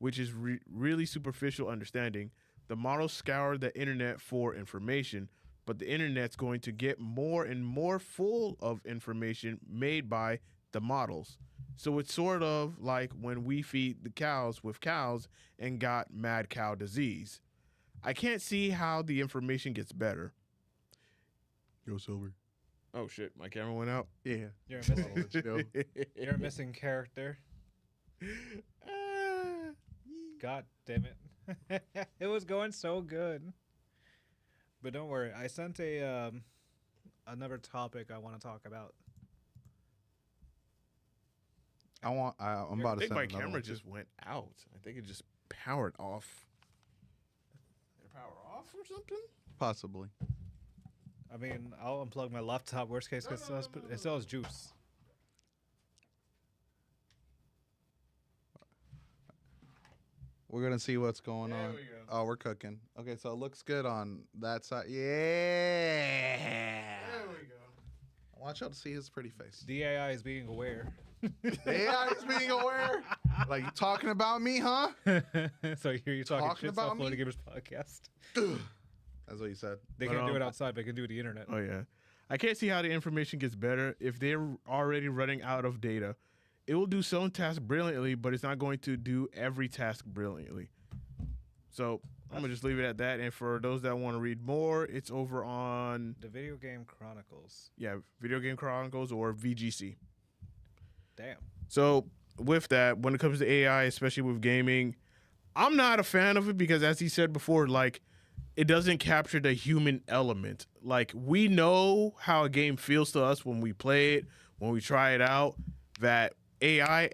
A: which is really superficial understanding, the models scour the internet for information, but the internet's going to get more and more full of information made by the models. So it's sort of like when we feed the cows with cows and got mad cow disease. I can't see how the information gets better. Yo, Silver. Oh, shit. My camera went out?
C: Yeah.
B: You're a missing character. God damn it. It was going so good. But don't worry. I sent another topic I want to talk about.
C: I'm about to send
A: I think my
C: another
A: camera
C: one.
A: just went out. I think it just powered off. Did it power off or something?
C: Possibly.
B: I mean, I'll unplug my laptop. Worst case, it still has juice.
C: We're going to see what's going
A: There
C: on.
A: we go.
C: Oh, we're cooking. Okay, so it looks good on that side. Yeah.
A: There we go.
C: I want y'all to see his pretty face.
B: DAI is being aware.
C: AI is being aware. Like, you talking about me, huh?
B: So here you're talking shit
C: about
B: about
C: me?
B: Floating Gamers podcast.
C: That's what you said.
B: They can't do it outside, but they can do it the internet.
A: Oh, yeah. I can't see how the information gets better if they're already running out of data. It will do some tasks brilliantly, but it's not going to do every task brilliantly. So I'm going to just leave it at that. And for those that want to read more, it's over on...
B: The Video Game Chronicles.
A: Yeah, Video Game Chronicles or VGC.
B: Damn.
A: So with that, when it comes to AI, especially with gaming, I'm not a fan of it because, as he said before, like, it doesn't capture the human element. Like, we know how a game feels to us when we play it, when we try it out, that AI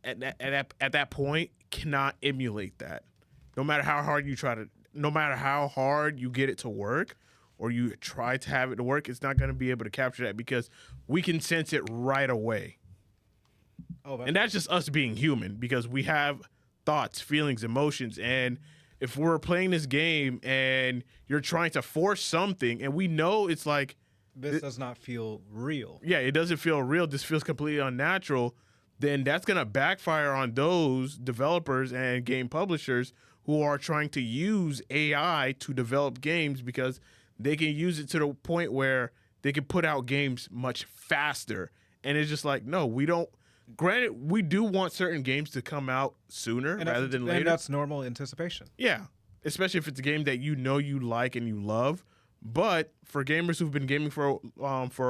A: at that point cannot emulate that. No matter how hard you get it to work or you try to have it to work, it's not going to be able to capture that because we can sense it right away. And that's just us being human because we have thoughts, feelings, emotions. And if we're playing this game and you're trying to force something and we know it's like...
B: This does not feel real.
A: Yeah, it doesn't feel real. This feels completely unnatural. Then that's going to backfire on those developers and game publishers who are trying to use AI to develop games because they can use it to the point where they can put out games much faster. And it's just like, no, we don't. Granted, we do want certain games to come out sooner rather than later.
B: And that's normal anticipation.
A: Yeah, especially if it's a game that you know you like and you love. But for gamers who've been gaming for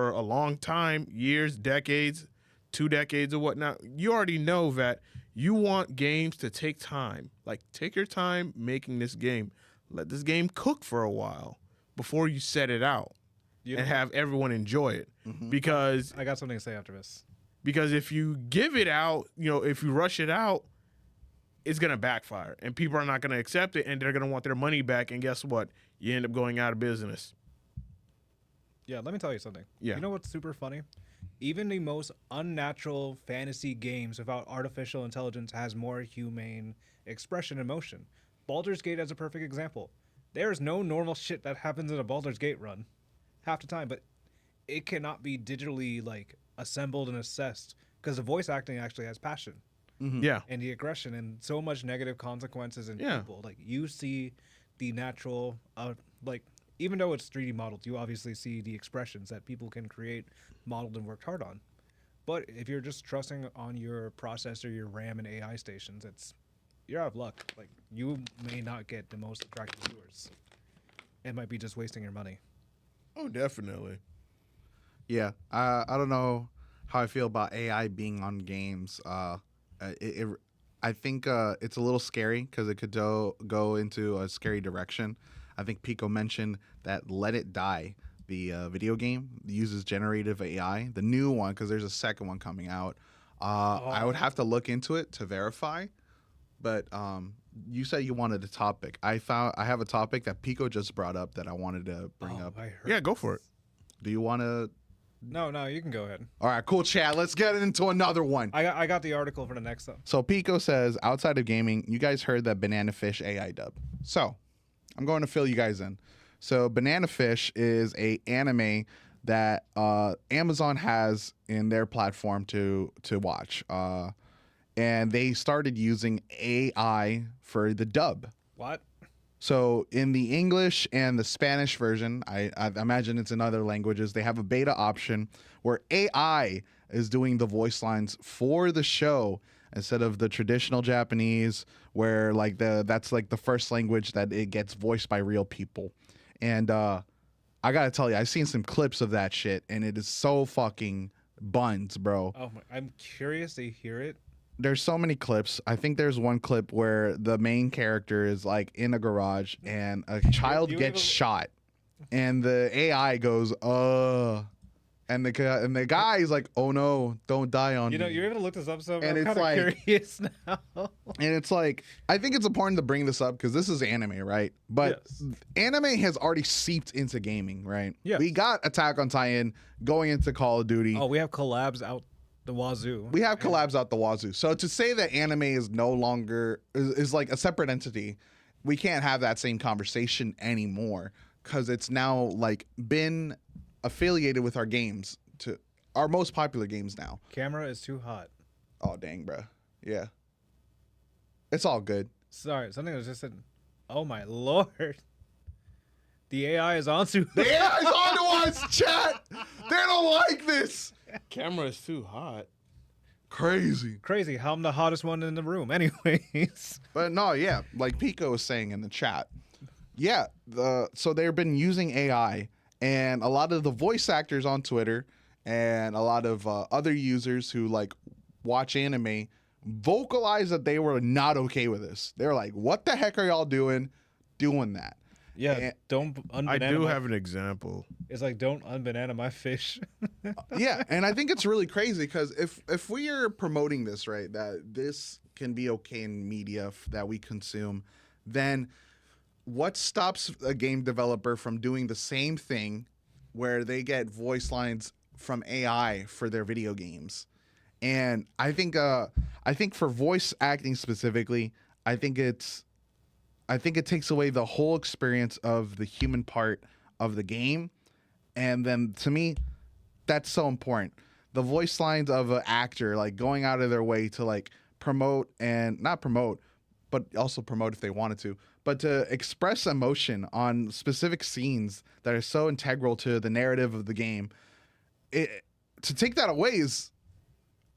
A: a long time, years, decades, 2 decades or whatnot, you already know that you want games to take time. Like, take your time making this game. Let this game cook for a while before you set it out and have everyone enjoy it. Mm-hmm. Because
B: I got something to say after this.
A: Because if you give it out, if you rush it out, it's going to backfire. And people are not going to accept it, and they're going to want their money back. And guess what? You end up going out of business.
B: Yeah, let me tell you something.
A: Yeah.
B: You know what's super funny? Even the most unnatural fantasy games without artificial intelligence has more humane expression and emotion. Baldur's Gate is a perfect example. There is no normal shit that happens in a Baldur's Gate run half the time, but it cannot be digitally like assembled and assessed because the voice acting actually has passion.
A: Yeah.
B: And the aggression and so much negative consequences in people. Like you see the natural, like even though it's 3D modeled, you obviously see the expressions that people can create, modeled and worked hard on. But if you're just trusting on your processor, your RAM and AI stations, you're out of luck. Like you may not get the most attractive viewers. It might be just wasting your money.
A: Oh, definitely.
C: Yeah, I don't know how I feel about AI being on games. I think it's a little scary because it could go into a scary direction. I think Pico mentioned that Let It Die, the video game, uses generative AI. The new one, because there's a second one coming out. I would have to look into it to verify. But you said you wanted a topic. I have a topic that Pico just brought up that I wanted to bring up.
A: Yeah, go for it.
C: Do you want to?
B: No, you can go ahead.
C: All right, cool, chat. Let's get into another one.
B: I got the article for the next one.
C: So Pico says, outside of gaming, you guys heard that Banana Fish AI dub. So I'm going to fill you guys in. So Banana Fish is a anime that Amazon has in their platform to watch. And they started using AI for the dub.
B: What?
C: So in the English and the Spanish version, I imagine it's in other languages, they have a beta option where AI is doing the voice lines for the show instead of the traditional Japanese, where like that's like the first language that it gets voiced by real people. And I gotta tell you, I've seen some clips of that shit, and it is so fucking buns, bro.
B: Oh, I'm curious to hear it.
C: There's so many clips. I think there's one clip where the main character is like in a garage and a child gets shot, and the AI goes, and the guy is like, oh no, don't die on me.
B: You're able to look this up, so
C: and
B: I'm
C: it's
B: kind of
C: like,
B: curious now.
C: And it's like, I think it's important to bring this up because this is anime, right? But anime has already seeped into gaming, right?
B: Yeah.
C: We got Attack on Titan going into Call of Duty.
B: Oh, we have collabs out the wazoo.
C: We have collabs out the wazoo. So to say that anime is no longer is like a separate entity, we can't have that same conversation anymore because it's now like been affiliated with our games, to our most popular games now.
B: Camera is too hot.
C: Oh dang, bro. Yeah. It's all good.
B: Sorry, something was just said. Oh my lord. The AI is onto
C: The AI is onto us, chat. They don't like this.
A: Camera is too hot.
C: Crazy.
B: Crazy how I'm the hottest one in the room anyways.
C: But no, yeah, like Pico was saying in the chat. Yeah, so they've been using AI, and a lot of the voice actors on Twitter and a lot of other users who like watch anime vocalize that they were not okay with this. They're like, what the heck are y'all doing that?
B: Yeah,
C: And
B: don't unbanana
A: I do have an example.
B: It's like, don't unbanana my fish.
C: yeah, and I think it's really crazy because if we are promoting this, right, that this can be okay in media that we consume, then what stops a game developer from doing the same thing where they get voice lines from AI for their video games? And I think for voice acting specifically, I think it takes away the whole experience of the human part of the game. And then to me, that's so important. The voice lines of an actor, like going out of their way to like promote and not promote, but also promote if they wanted to, but to express emotion on specific scenes that are so integral to the narrative of the game. To take that away is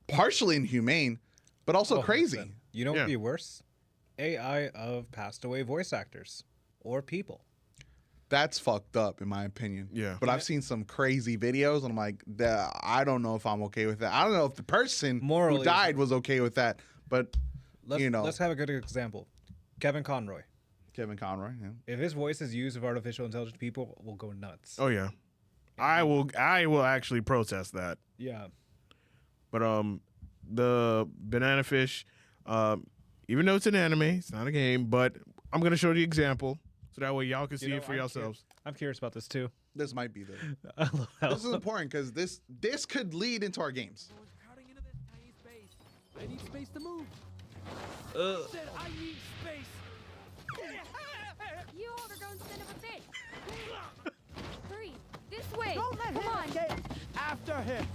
C: partially inhumane, but also crazy.
B: Listen, you know what would be worse? AI of passed away voice actors or people.
C: That's fucked up in my opinion.
A: Yeah.
C: But I've seen some crazy videos and I'm like, I don't know if I'm okay with that. I don't know if the person who died was okay with that. But
B: let's have a good example. Kevin Conroy.
C: Yeah.
B: If his voice is used of artificial intelligence, people will go nuts.
A: Oh yeah. I will actually protest that.
B: Yeah.
A: But the Banana Fish, even though it's an anime, it's not a game, but I'm gonna show the example so that way y'all can see it for yourselves.
B: I'm curious about this too.
C: This might be the.
B: I love how
C: This is important because this could lead into our games.
F: We're crowding into this tiny space. I need space to move. Said I need space.
G: You overgrown son of a bitch! Hurry, this way!
D: Don't let
G: Come
D: him
G: on!
D: escape. After him.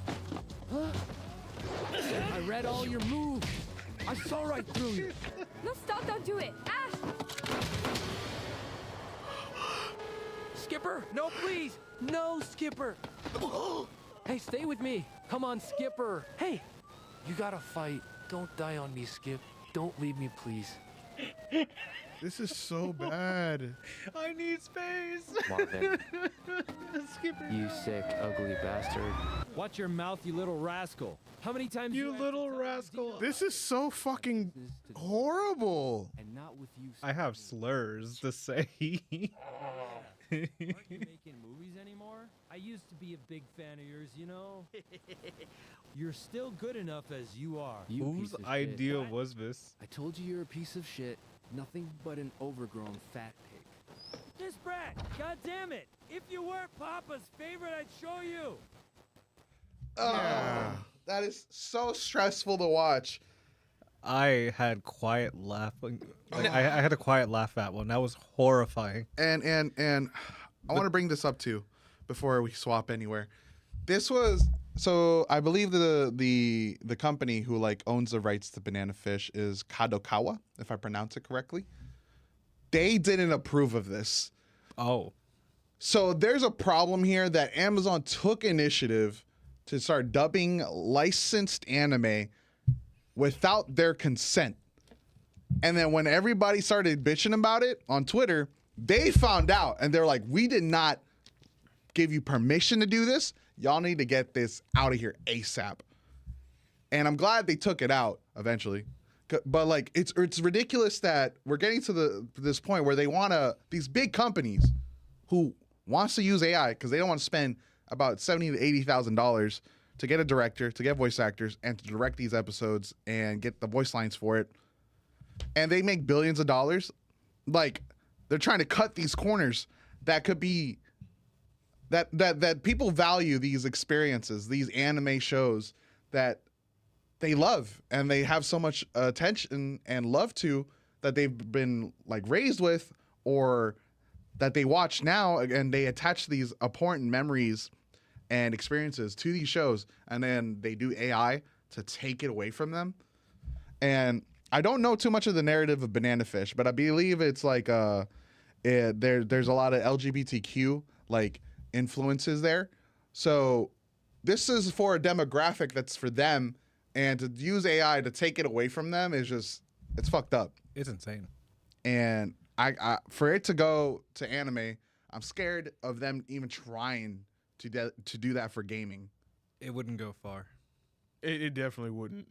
F: I read all your moves. I saw right through you.
G: No, stop! Don't do it! Ah!
F: Skipper, no, please. No, Skipper. Hey, stay with me. Come on, Skipper. Hey, you gotta fight. Don't die on me, Skip. Don't leave me, please.
A: This is so bad.
B: I need space.
H: Marvin,
B: Skipper.
H: you sick, ugly bastard.
F: Watch your mouth, you little rascal. How many times
B: You
F: have to
B: little
F: tell
B: rascal.
F: Dino?
A: This is so fucking horrible.
F: And not with you.
B: I have slurs to say.
F: Aren't you making movies anymore? I used to be a big fan of yours, you know? You're still good enough as you are.
H: You piece
B: Whose
H: of shit.
B: idea was this?
H: I told you you're a piece of shit. Nothing but an overgrown fat pig.
F: This brat, god damn it! If you weren't Papa's favorite, I'd show you.
C: Oh, that is so stressful to watch.
B: I had quiet laughing. Like, I had a quiet laugh at one. That was horrifying.
C: And I want to bring this up too before we swap anywhere. This was so I believe the company who like owns the rights to Banana Fish is Kadokawa, if I pronounce it correctly. They didn't approve of this.
B: Oh.
C: So there's a problem here that Amazon took initiative to start dubbing licensed anime without their consent. And then when everybody started bitching about it on Twitter, they found out and they're like, we did not give you permission to do this. Y'all need to get this out of here ASAP. And I'm glad they took it out eventually. But like it's ridiculous that we're getting to this point where they want to, these big companies who wants to use AI because they don't want to spend about $70,000 to $80,000 to get a director, to get voice actors, and to direct these episodes and get the voice lines for it. And they make billions of dollars. Like they're trying to cut these corners that could be that people value these experiences, these anime shows that they love and they have so much attention and love to that they've been like raised with or that they watch now and they attach these important memories and experiences to these shows and then they do AI to take it away from them. And I don't know too much of the narrative of Banana Fish, but I believe it's like there's a lot of LGBTQ like influences there. So this is for a demographic that's for them, and to use AI to take it away from them is just it's fucked up.
B: It's insane.
C: And I for it to go to anime, I'm scared of them even trying to do that for gaming.
B: It wouldn't go far.
A: It definitely wouldn't.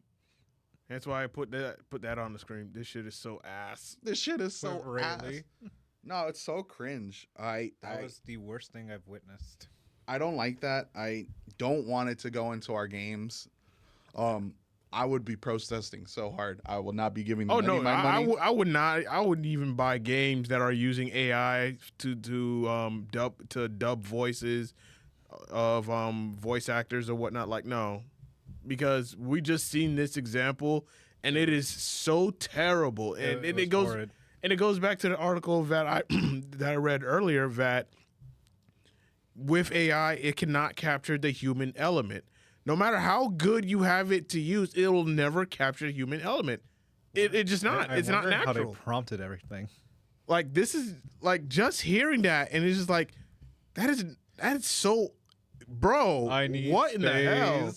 A: That's why I put that on the screen. This shit is so ass.
C: This shit is so
B: But really?
C: ass. No, it's so cringe.
B: That was the worst thing I've witnessed.
C: I don't like that. I don't want it to go into our games. I would be protesting so hard. I will not be giving them any of my money.
A: I would not. I wouldn't even buy games that are using AI to dub voices of voice actors or whatnot. Like no, because we just seen this example and it is so terrible. And it goes horrid. And it goes back to the article that I read earlier that with AI it cannot capture the human element. No matter how good you have it to use, it will never capture the human element. It just not. It's not natural.
B: How they prompted everything.
A: Like this is like just hearing that, and it's just like that is so, bro.
B: I need
A: what
B: space.
A: in the hell?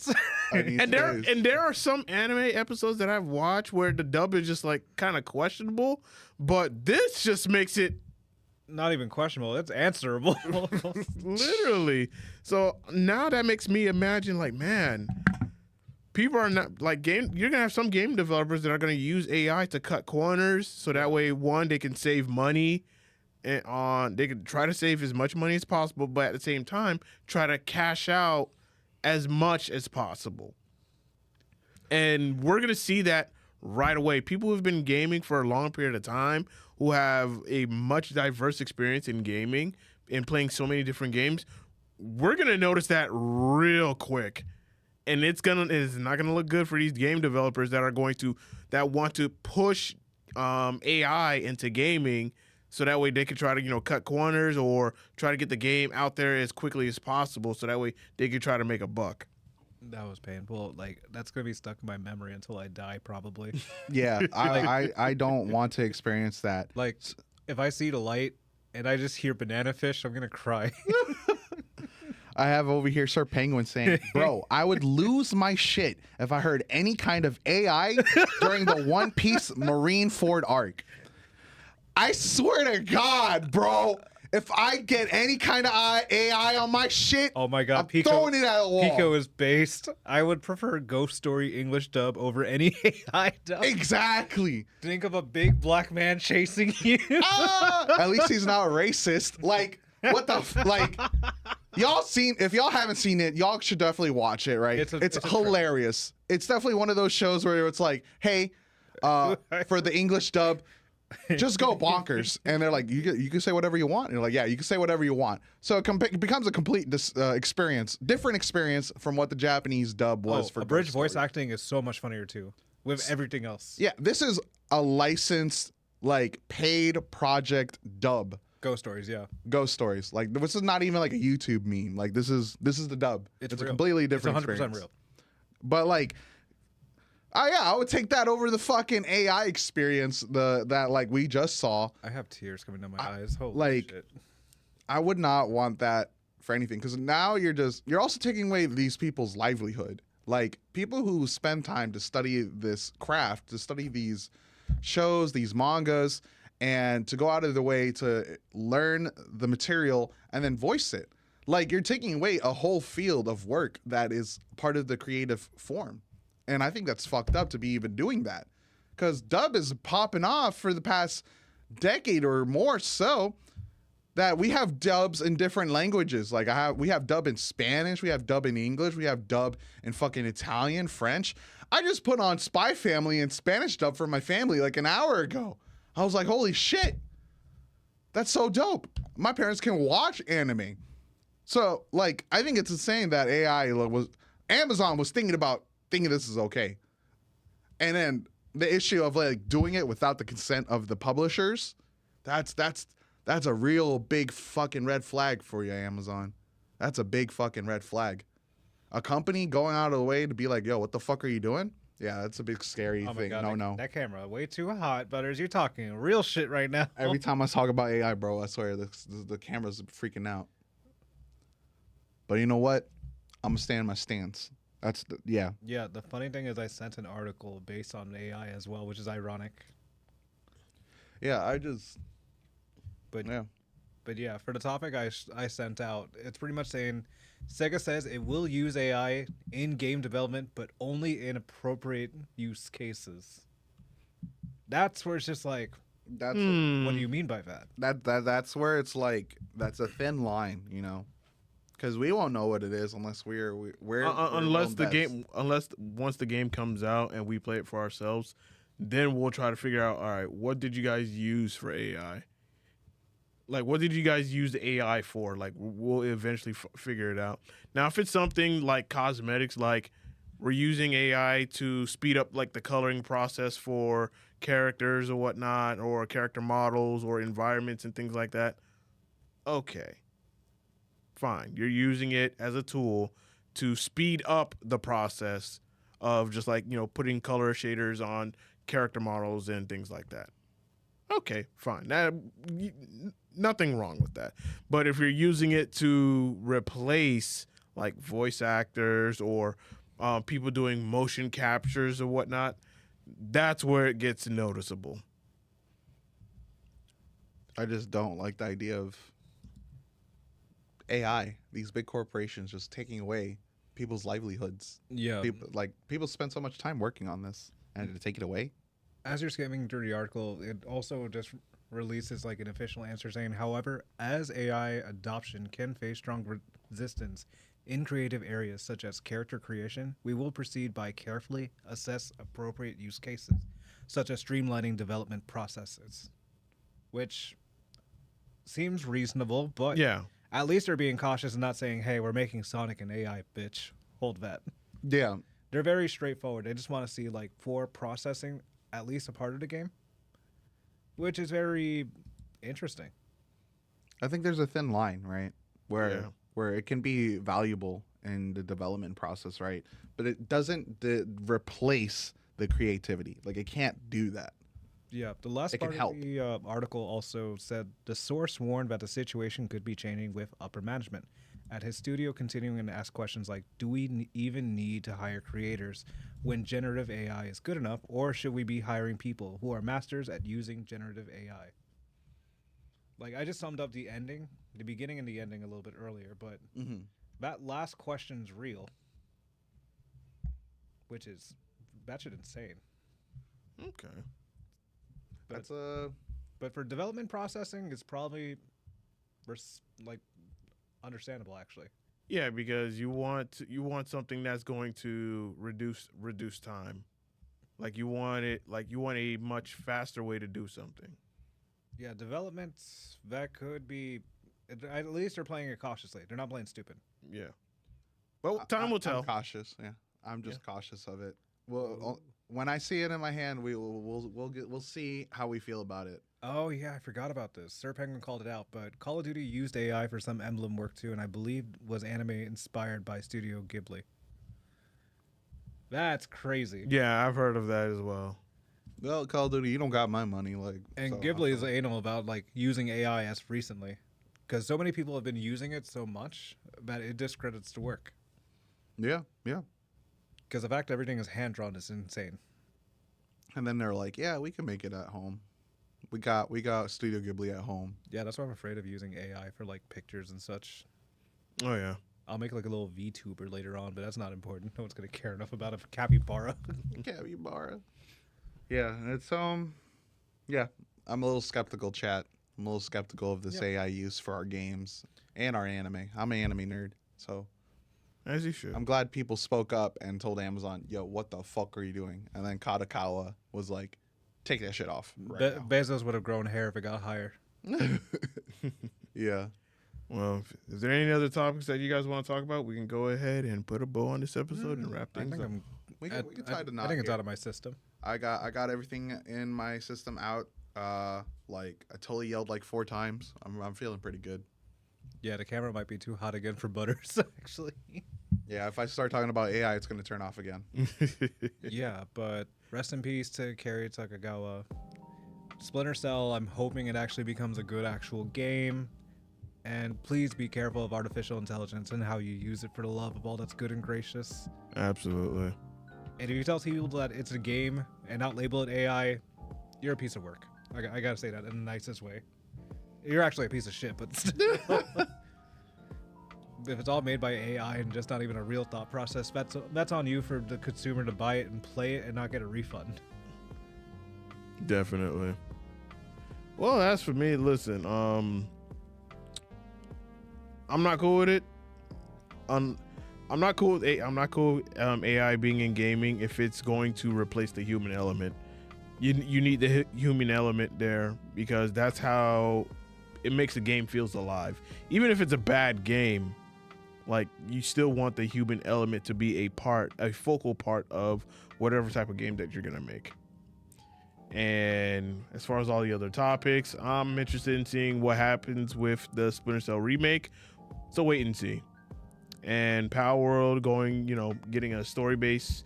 A: And there are some anime episodes that I've watched where the dub is just like kind of questionable, but this just makes it
B: not even questionable. It's answerable.
A: Literally. So now that makes me imagine, like, man, people are not like you're gonna have some game developers that are gonna use AI to cut corners, so that way, one, they can save money, and they can try to save as much money as possible, but at the same time, try to cash out as much as possible. And we're gonna see that right away. People who've been gaming for a long period of time, who have a much diverse experience in gaming, and playing so many different games, we're gonna notice that real quick, and it's not gonna look good for these game developers that want to push AI into gaming, so that way they can try to cut corners or try to get the game out there as quickly as possible, so that way they can try to make a buck.
B: That was painful. Like, that's gonna be stuck in my memory until I die, probably.
C: Yeah, I don't want to experience that.
B: Like, if I see the light and I just hear banana fish, I'm gonna cry.
C: I have over here Sir Penguin saying, bro, I would lose my shit if I heard any kind of AI during the One Piece Marineford arc. I swear to God, bro, if I get any kind of AI on my shit,
B: oh my God,
C: I'm throwing it at a wall.
B: Pico is based. I would prefer Ghost Story English dub over any AI dub.
C: Exactly.
B: Think of a big black man chasing you.
C: At least he's not racist. Like, what the like? If y'all haven't seen it, y'all should definitely watch it. Right? It's hilarious. It's definitely one of those shows where it's like, hey, for the English dub, just go bonkers, and they're like, you can say whatever you want. And you're like, yeah, you can say whatever you want. So it becomes a complete different experience from what the Japanese dub was for
B: abridged voice acting is so much funnier too with everything else.
C: Yeah, this is a licensed, like, paid project dub.
B: Ghost Stories, yeah.
C: Ghost Stories. Like, this is not even like a YouTube meme. Like, this is the dub. It's a completely different experience. It's 100% real. But like, I would take that over the fucking AI experience that like we just saw.
B: I have tears coming down my eyes. Holy shit.
C: I would not want that for anything, because now you're also taking away these people's livelihood. Like, people who spend time to study this craft, to study these shows, these mangas, and to go out of the way to learn the material and then voice it. Like, you're taking away a whole field of work that is part of the creative form. And I think that's fucked up to be even doing that, because dub is popping off for the past decade or more, so that we have dubs in different languages. Like, we have dub in Spanish, we have dub in English, we have dub in fucking Italian, French. I just put on Spy Family in Spanish dub for my family like an hour ago. I was like, holy shit, that's so dope. My parents can watch anime. So, like, I think it's insane that Amazon was thinking this is okay. And then the issue of like doing it without the consent of the publishers, that's a real big fucking red flag for you, Amazon. That's a big fucking red flag. A company going out of the way to be like, yo, what the fuck are you doing? Yeah, that's a big scary thing.
B: God, no. That camera way too hot, Butters. You're talking real shit right now.
C: Every time I talk about AI, bro, I swear the camera's freaking out. But you know what? I'm gonna stand my stance. Yeah.
B: The funny thing is, I sent an article based on AI as well, which is ironic.
C: Yeah,
B: But yeah, for the topic I sent out, it's pretty much saying Sega says it will use AI in game development, but only in appropriate use cases. That's where it's just like, what do you mean by that?
C: That's where it's like, that's a thin line, you know. Because we won't know what it is unless unless
A: once the game comes out and we play it for ourselves, then we'll try to figure out, all right, what did you guys use for AI? Like, what did you guys use the AI for? Like, we'll eventually figure it out. Now, if it's something like cosmetics, like we're using AI to speed up like the coloring process for characters or whatnot, or character models or environments and things like that, okay. Fine. You're using it as a tool to speed up the process of just like, putting color shaders on character models and things like that. Okay, fine. Nothing wrong with that. But if you're using it to replace like voice actors or people doing motion captures or whatnot, that's where it gets noticeable.
C: I just don't like the idea of AI, these big corporations just taking away people's livelihoods.
B: Yeah.
C: People spend so much time working on this, and to take it away.
B: As you're skimming through the article, it also just releases like an official answer saying, however, as AI adoption can face strong resistance in creative areas such as character creation, we will proceed by carefully assess appropriate use cases, such as streamlining development processes. Which seems reasonable, but
A: Yeah.
B: at least they're being cautious and not saying, hey, we're making Sonic an AI, bitch. Hold that.
C: Yeah.
B: They're very straightforward. They just want to see, like, for processing at least a part of the game, which is very interesting.
C: I think there's a thin line, right? Where it can be valuable in the development process, right? But it doesn't replace the creativity. Like, it can't do that.
B: Yeah, the last
C: It
B: part
C: can
B: of
C: help.
B: the article also said the source warned that the situation could be changing with upper management at his studio, continuing to ask questions like, do we even need to hire creators when generative AI is good enough, or should we be hiring people who are masters at using generative AI? Like, I just summed up the ending, the beginning and the ending a little bit earlier, but that last question's real, which is batshit insane.
A: Okay.
B: But for development processing, it's probably like understandable, actually.
A: Yeah, because you want something that's going to reduce time. Like you want a much faster way to do something.
B: Yeah, development, that could be, at least they're playing it cautiously. They're not playing stupid.
A: Yeah. But time will tell.
C: I'm cautious. Yeah. I'm just cautious of it. Well, when I see it in my hand, we'll see how we feel about it.
B: Oh yeah, I forgot about this. Sir Penguin called it out, but Call of Duty used AI for some Emblem work too, and I believe was anime inspired by Studio Ghibli. That's crazy.
A: Yeah, I've heard of that as well.
C: Well, Call of Duty, you don't got my money, like.
B: And
C: so
B: Ghibli is anal about like using AI as recently, because so many people have been using it so much that it discredits the work.
C: Yeah, yeah.
B: Because the fact everything is hand drawn is insane.
C: And then they're like, "Yeah, we can make it at home. We got Studio Ghibli at home."
B: Yeah, that's why I'm afraid of using AI for like pictures and such.
A: Oh yeah.
B: I'll make like a little VTuber later on, but that's not important. No one's gonna care enough about a capybara.
C: Capybara. Yeah, it's yeah. I'm a little skeptical, chat. I'm a little skeptical of this AI use for our games and our anime. I'm an anime nerd, so
A: as you should.
C: I'm glad people spoke up and told Amazon, "Yo, what the fuck are you doing?" And then Kadokawa was like, "Take that shit off." Right now.
B: Bezos would have grown hair if it got higher.
C: Yeah.
A: Well, is there any other topics that you guys want to talk about? We can go ahead and put a bow on this episode and wrap things up.
C: We can tie the knot.
B: I think it's
C: here.
B: out of my system.
C: I got everything in my system out. Like I totally yelled like 4 times. I'm feeling pretty good.
B: Yeah, the camera might be too hot again for Butters, actually.
C: Yeah, if I start talking about AI, it's gonna turn off again.
B: Yeah, but rest in peace to Kerry Takagawa. Splinter Cell, I'm hoping it actually becomes a good actual game. And please be careful of artificial intelligence and how you use it, for the love of all that's good and gracious.
A: Absolutely.
B: And if you tell people that it's a game and not label it AI, you're a piece of work. I gotta say that in the nicest way. You're actually a piece of shit, but still. If it's all made by AI and just not even a real thought process, that's on you for the consumer to buy it and play it and not get a refund.
A: Definitely. Well, as for me, listen, I'm not cool with it. I'm not cool with AI being in gaming if it's going to replace the human element. You need the human element there because that's how it makes the game feels alive. Even if it's a bad game, like you still want the human element to be a focal part of whatever type of game that you're gonna make. And as far as all the other topics, I'm interested in seeing what happens with the Splinter Cell remake. So wait and see. And PalWorld getting a story-based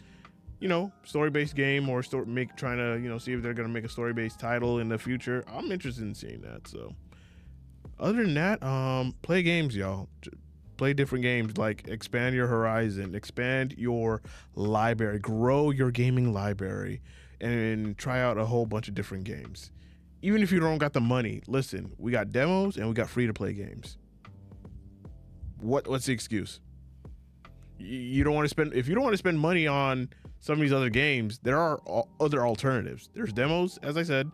A: game or trying to, see if they're going to make a story-based title in the future. I'm interested in seeing that. So other than that, play games, y'all. Play different games, like expand your horizon, expand your library, grow your gaming library, and try out a whole bunch of different games. Even if you don't got the money, listen, we got demos and we got free-to-play games. What's the excuse? You don't want to spend, if you don't want to spend money on some of these other games, there are other alternatives. There's demos, as I said,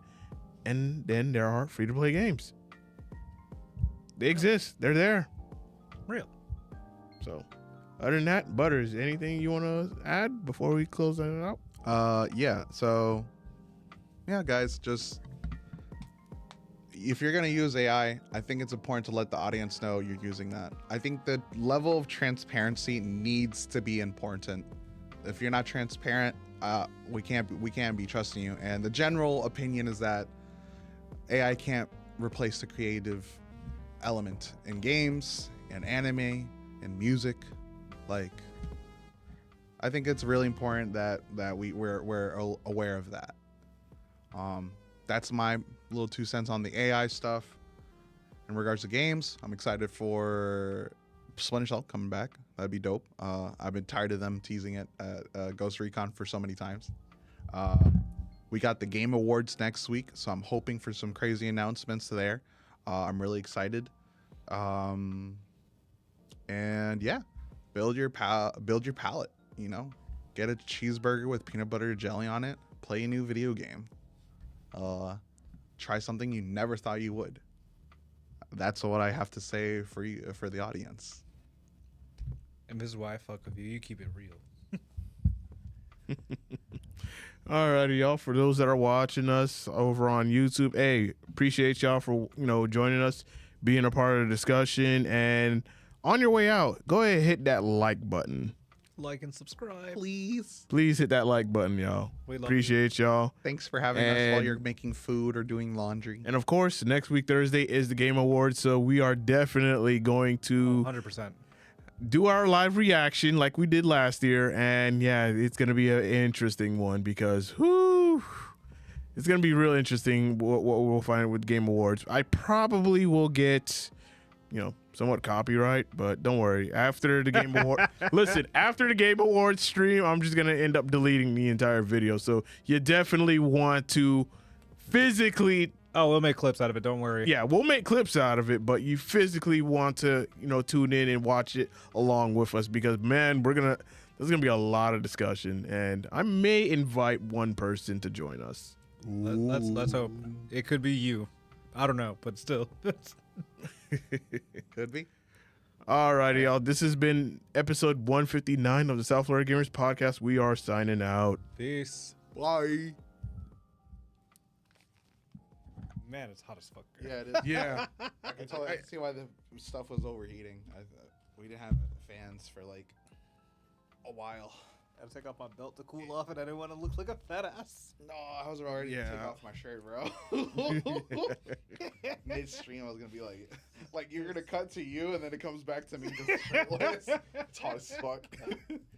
A: and then there are free-to-play games. They exist. They're there.
B: Real.
C: So,
A: other than that, Butters, anything you want to add before we close that out?
C: Yeah. So, yeah, guys, just if you're gonna use AI, I think it's important to let the audience know you're using that. I think the level of transparency needs to be important. If you're not transparent, we can't be trusting you. And the general opinion is that AI can't replace the creative element in games, in anime, in music. Like, I think it's really important that we're aware of that. That's my little 2 cents on the AI stuff. In regards to games, I'm excited for Splinter Cell coming back. That'd be dope. I've been tired of them teasing it at Ghost Recon for so many times. We got the Game Awards next week, so I'm hoping for some crazy announcements there. I'm really excited. And yeah, build your palate. You know, get a cheeseburger with peanut butter jelly on it. Play a new video game. Try something you never thought you would. That's what I have to say for you, for the audience.
B: And this is why I fuck with you. You keep it real.
A: Alrighty, y'all. For those that are watching us over on YouTube, hey, appreciate y'all for joining us, being a part of the discussion. And on your way out, go ahead and hit that like button.
B: Like and subscribe,
C: please.
A: Please hit that like button, y'all. We appreciate y'all.
C: Thanks for having us while you're making food or doing laundry.
A: And of course, next week Thursday is the Game Awards, so we are definitely going to
B: 100%
A: do our live reaction like we did last year. And yeah, it's going to be an interesting one because it's going to be real interesting what we'll find with Game Awards. I probably will get somewhat copyright, but don't worry. After the Game Award, after the Game Awards stream, I'm just gonna end up deleting the entire video. So you definitely want to physically.
B: Oh, we'll make clips out of it. Don't worry.
A: Yeah, we'll make clips out of it, but you physically want to, tune in and watch it along with us because man, there's gonna be a lot of discussion, and I may invite one person to join us.
B: Let's hope it could be you. I don't know, but still.
C: Could be.
A: Alrighty, y'all. This has been episode 159 of the South Florida Gamers Podcast. We are signing out.
B: Peace.
C: Bye.
B: Man, it's hot as fuck.
C: Yeah, it is.
A: Yeah.
C: I can see why the stuff was overheating. We didn't have fans for like a while.
B: I had to take off my belt to cool off, and I didn't want to look like a fat ass.
C: No, I was already take off my shirt, bro. Midstream, I was gonna be like you're gonna cut to you, and then it comes back to me just shirtless. It's hot as fuck.